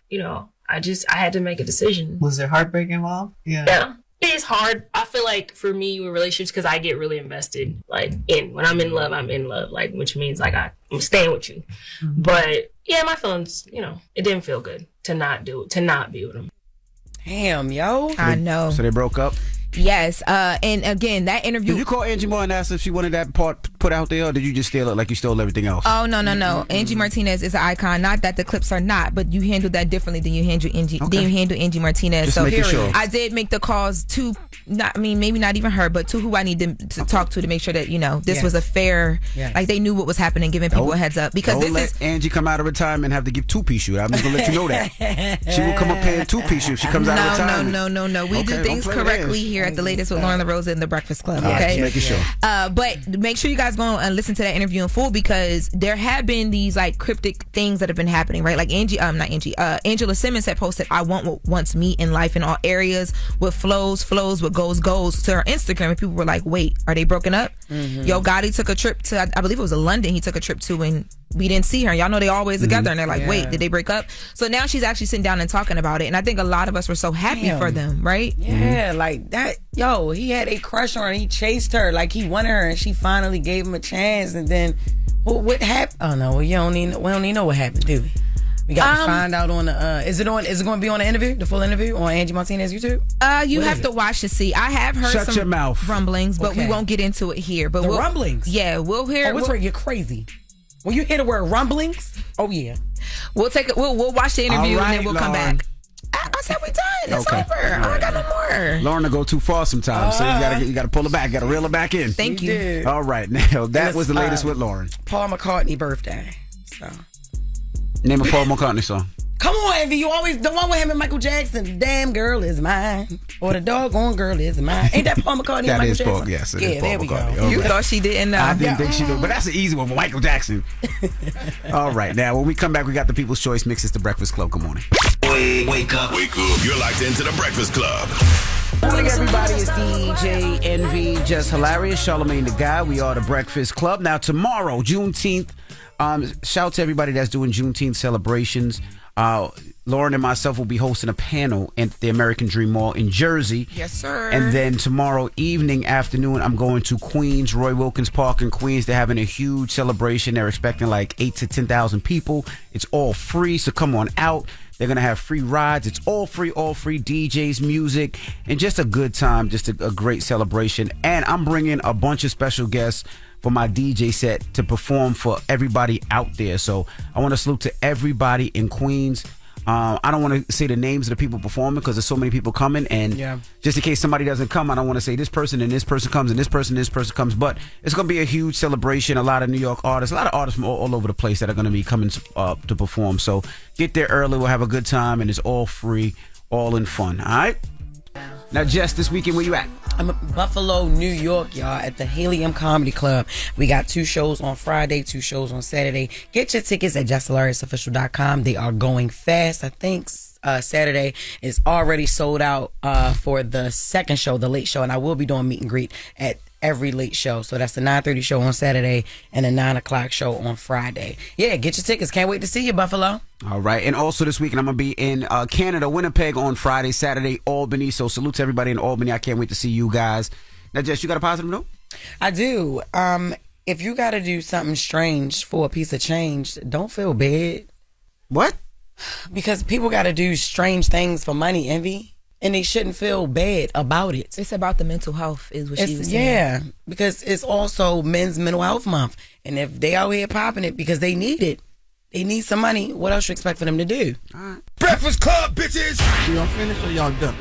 S8: I had to make a decision.
S2: Was there heartbreak involved?
S8: Yeah. It is hard. I feel like for me with relationships, because I get really invested. When I'm in love, I'm in love. Which means I'm staying with you. But yeah, my feelings, it didn't feel good to not do it, to not be with him.
S7: Damn, yo.
S9: I know.
S3: So they broke up?
S9: Yes. And again, that interview.
S3: Did you call Angie Moore and ask if she wanted that part put out there, or did you just steal it like you stole everything else?
S9: Oh, no. Angie Martinez is an icon. Not that the clips are not, but you handled that differently than you handle Angie Martinez.
S3: Just making sure.
S9: I did make the calls to, maybe not even her, but to who I need to talk to make sure that, this was a fair, they knew what was happening, giving people a heads up. Because
S3: don't let Angie come out of retirement and have to give two-piece shoot. I'm just going to let you know that. She will come up paying two-piece shoot if she comes out of retirement.
S9: No. We do things correctly here at the latest with Loren LoRosa and the Breakfast Club.
S3: Okay,
S9: Okay,
S3: just making sure.
S9: But make sure you guys go and listen to that interview in full, because there have been these cryptic things that have been happening, right? Angela Simmons had posted, "I want what wants me in life in all areas, what flows, what goes to her Instagram, and people were like, wait, are they broken up? Yo Gotti took a trip to, I believe it was London, he took a trip to, and we didn't see her. Y'all know they always together, and they're like, wait, did they break up? So now she's actually sitting down and talking about it, and I think a lot of us were so happy for them, right?
S7: Yeah, like that. Yo, he had a crush on her. He chased her, like he wanted her, and she finally gave him a chance. And then, what happened? Oh no, we don't even know what happened, do we? We got to find out on the. Is it going to be on the interview, the full interview on Angie Martinez YouTube?
S9: You have to watch to see. I have heard
S3: Shut
S9: some
S3: your mouth.
S9: rumblings, but we won't get into it here. But
S7: the rumblings.
S9: Yeah, we'll hear.
S7: Oh, what's where you're crazy? When you hear the word rumblings, oh yeah,
S9: we'll watch the interview and then we'll come back. I said we're done. It's over. I got no more.
S3: Lauren will go too far sometimes, so you gotta pull her back. Got to reel her back in.
S9: Thank you.
S3: All right, now that was the latest with Lauren.
S7: Paul McCartney birthday. So
S3: name a Paul McCartney song.
S7: Come on, Envy. You always the one with him and Michael Jackson. The damn girl is mine, or the doggone girl is mine. Ain't that Paul McCartney?
S3: That
S7: and Michael
S3: is
S7: Jackson?
S3: Paul. Yes, it
S7: yeah,
S3: is Paul
S7: there we
S3: McCartney.
S7: go.
S9: You thought she didn't know?
S3: I didn't think she knew, but that's an easy one for Michael Jackson. All right, now when we come back, we got the People's Choice Mix. It's the Breakfast Club. Good morning.
S4: Wake up. You're locked into the Breakfast Club.
S3: Good morning, everybody. It's DJ Envy, Jess Hilarious, Charlamagne the Guy. We are the Breakfast Club. Now, tomorrow, Juneteenth. Shout out to everybody that's doing Juneteenth celebrations. Loren and myself will be hosting a panel at the American Dream Mall in Jersey.
S9: Yes, sir.
S3: And then tomorrow afternoon, I'm going to Queens, Roy Wilkins Park in Queens. They're having a huge celebration. They're expecting like 8,000 to 10,000 people. It's all free, so come on out. They're going to have free rides. It's all free, DJs, music, and just a good time, just a great celebration. And I'm bringing a bunch of special guests for my DJ set to perform for everybody out there. So I want to salute to everybody in Queens. I don't want to say the names of the people performing because there's so many people coming, and just in case somebody doesn't come, I don't want to say this person and this person comes and this person comes, but it's going to be a huge celebration. A lot of New York artists, a lot of artists from all over the place that are going to be coming to perform. So get there early. We'll have a good time, and it's all free, all in fun. All right? Now, Jess, this weekend, where you at?
S7: I'm in Buffalo, New York, y'all, at the Helium Comedy Club. We got 2 shows on Friday, 2 shows on Saturday. Get your tickets at JessHilariousOfficial.com. They are going fast. I think Saturday is already sold out for the second show, the late show, and I will be doing meet and greet at every late show. So that's the 9:30 show on Saturday and the 9 o'clock show on Friday. Yeah, get your tickets. Can't wait to see you, Buffalo.
S3: All right. And also this weekend, I'm going to be in Canada, Winnipeg on Friday, Saturday, Albany. So salute to everybody in Albany. I can't wait to see you guys. Now, Jess, you got a positive note?
S7: I do. If you got to do something strange for a piece of change, don't feel bad.
S3: What?
S7: Because people got to do strange things for money, Envy. And they shouldn't feel bad about it.
S9: It's about the mental health, is what she was saying.
S7: Yeah, because it's also Men's Mental Health Month. And if they out here popping it because they need it, they need some money, what else you expect for them to do?
S3: All right.
S4: Breakfast Club, bitches!
S19: Y'all finished or y'all done?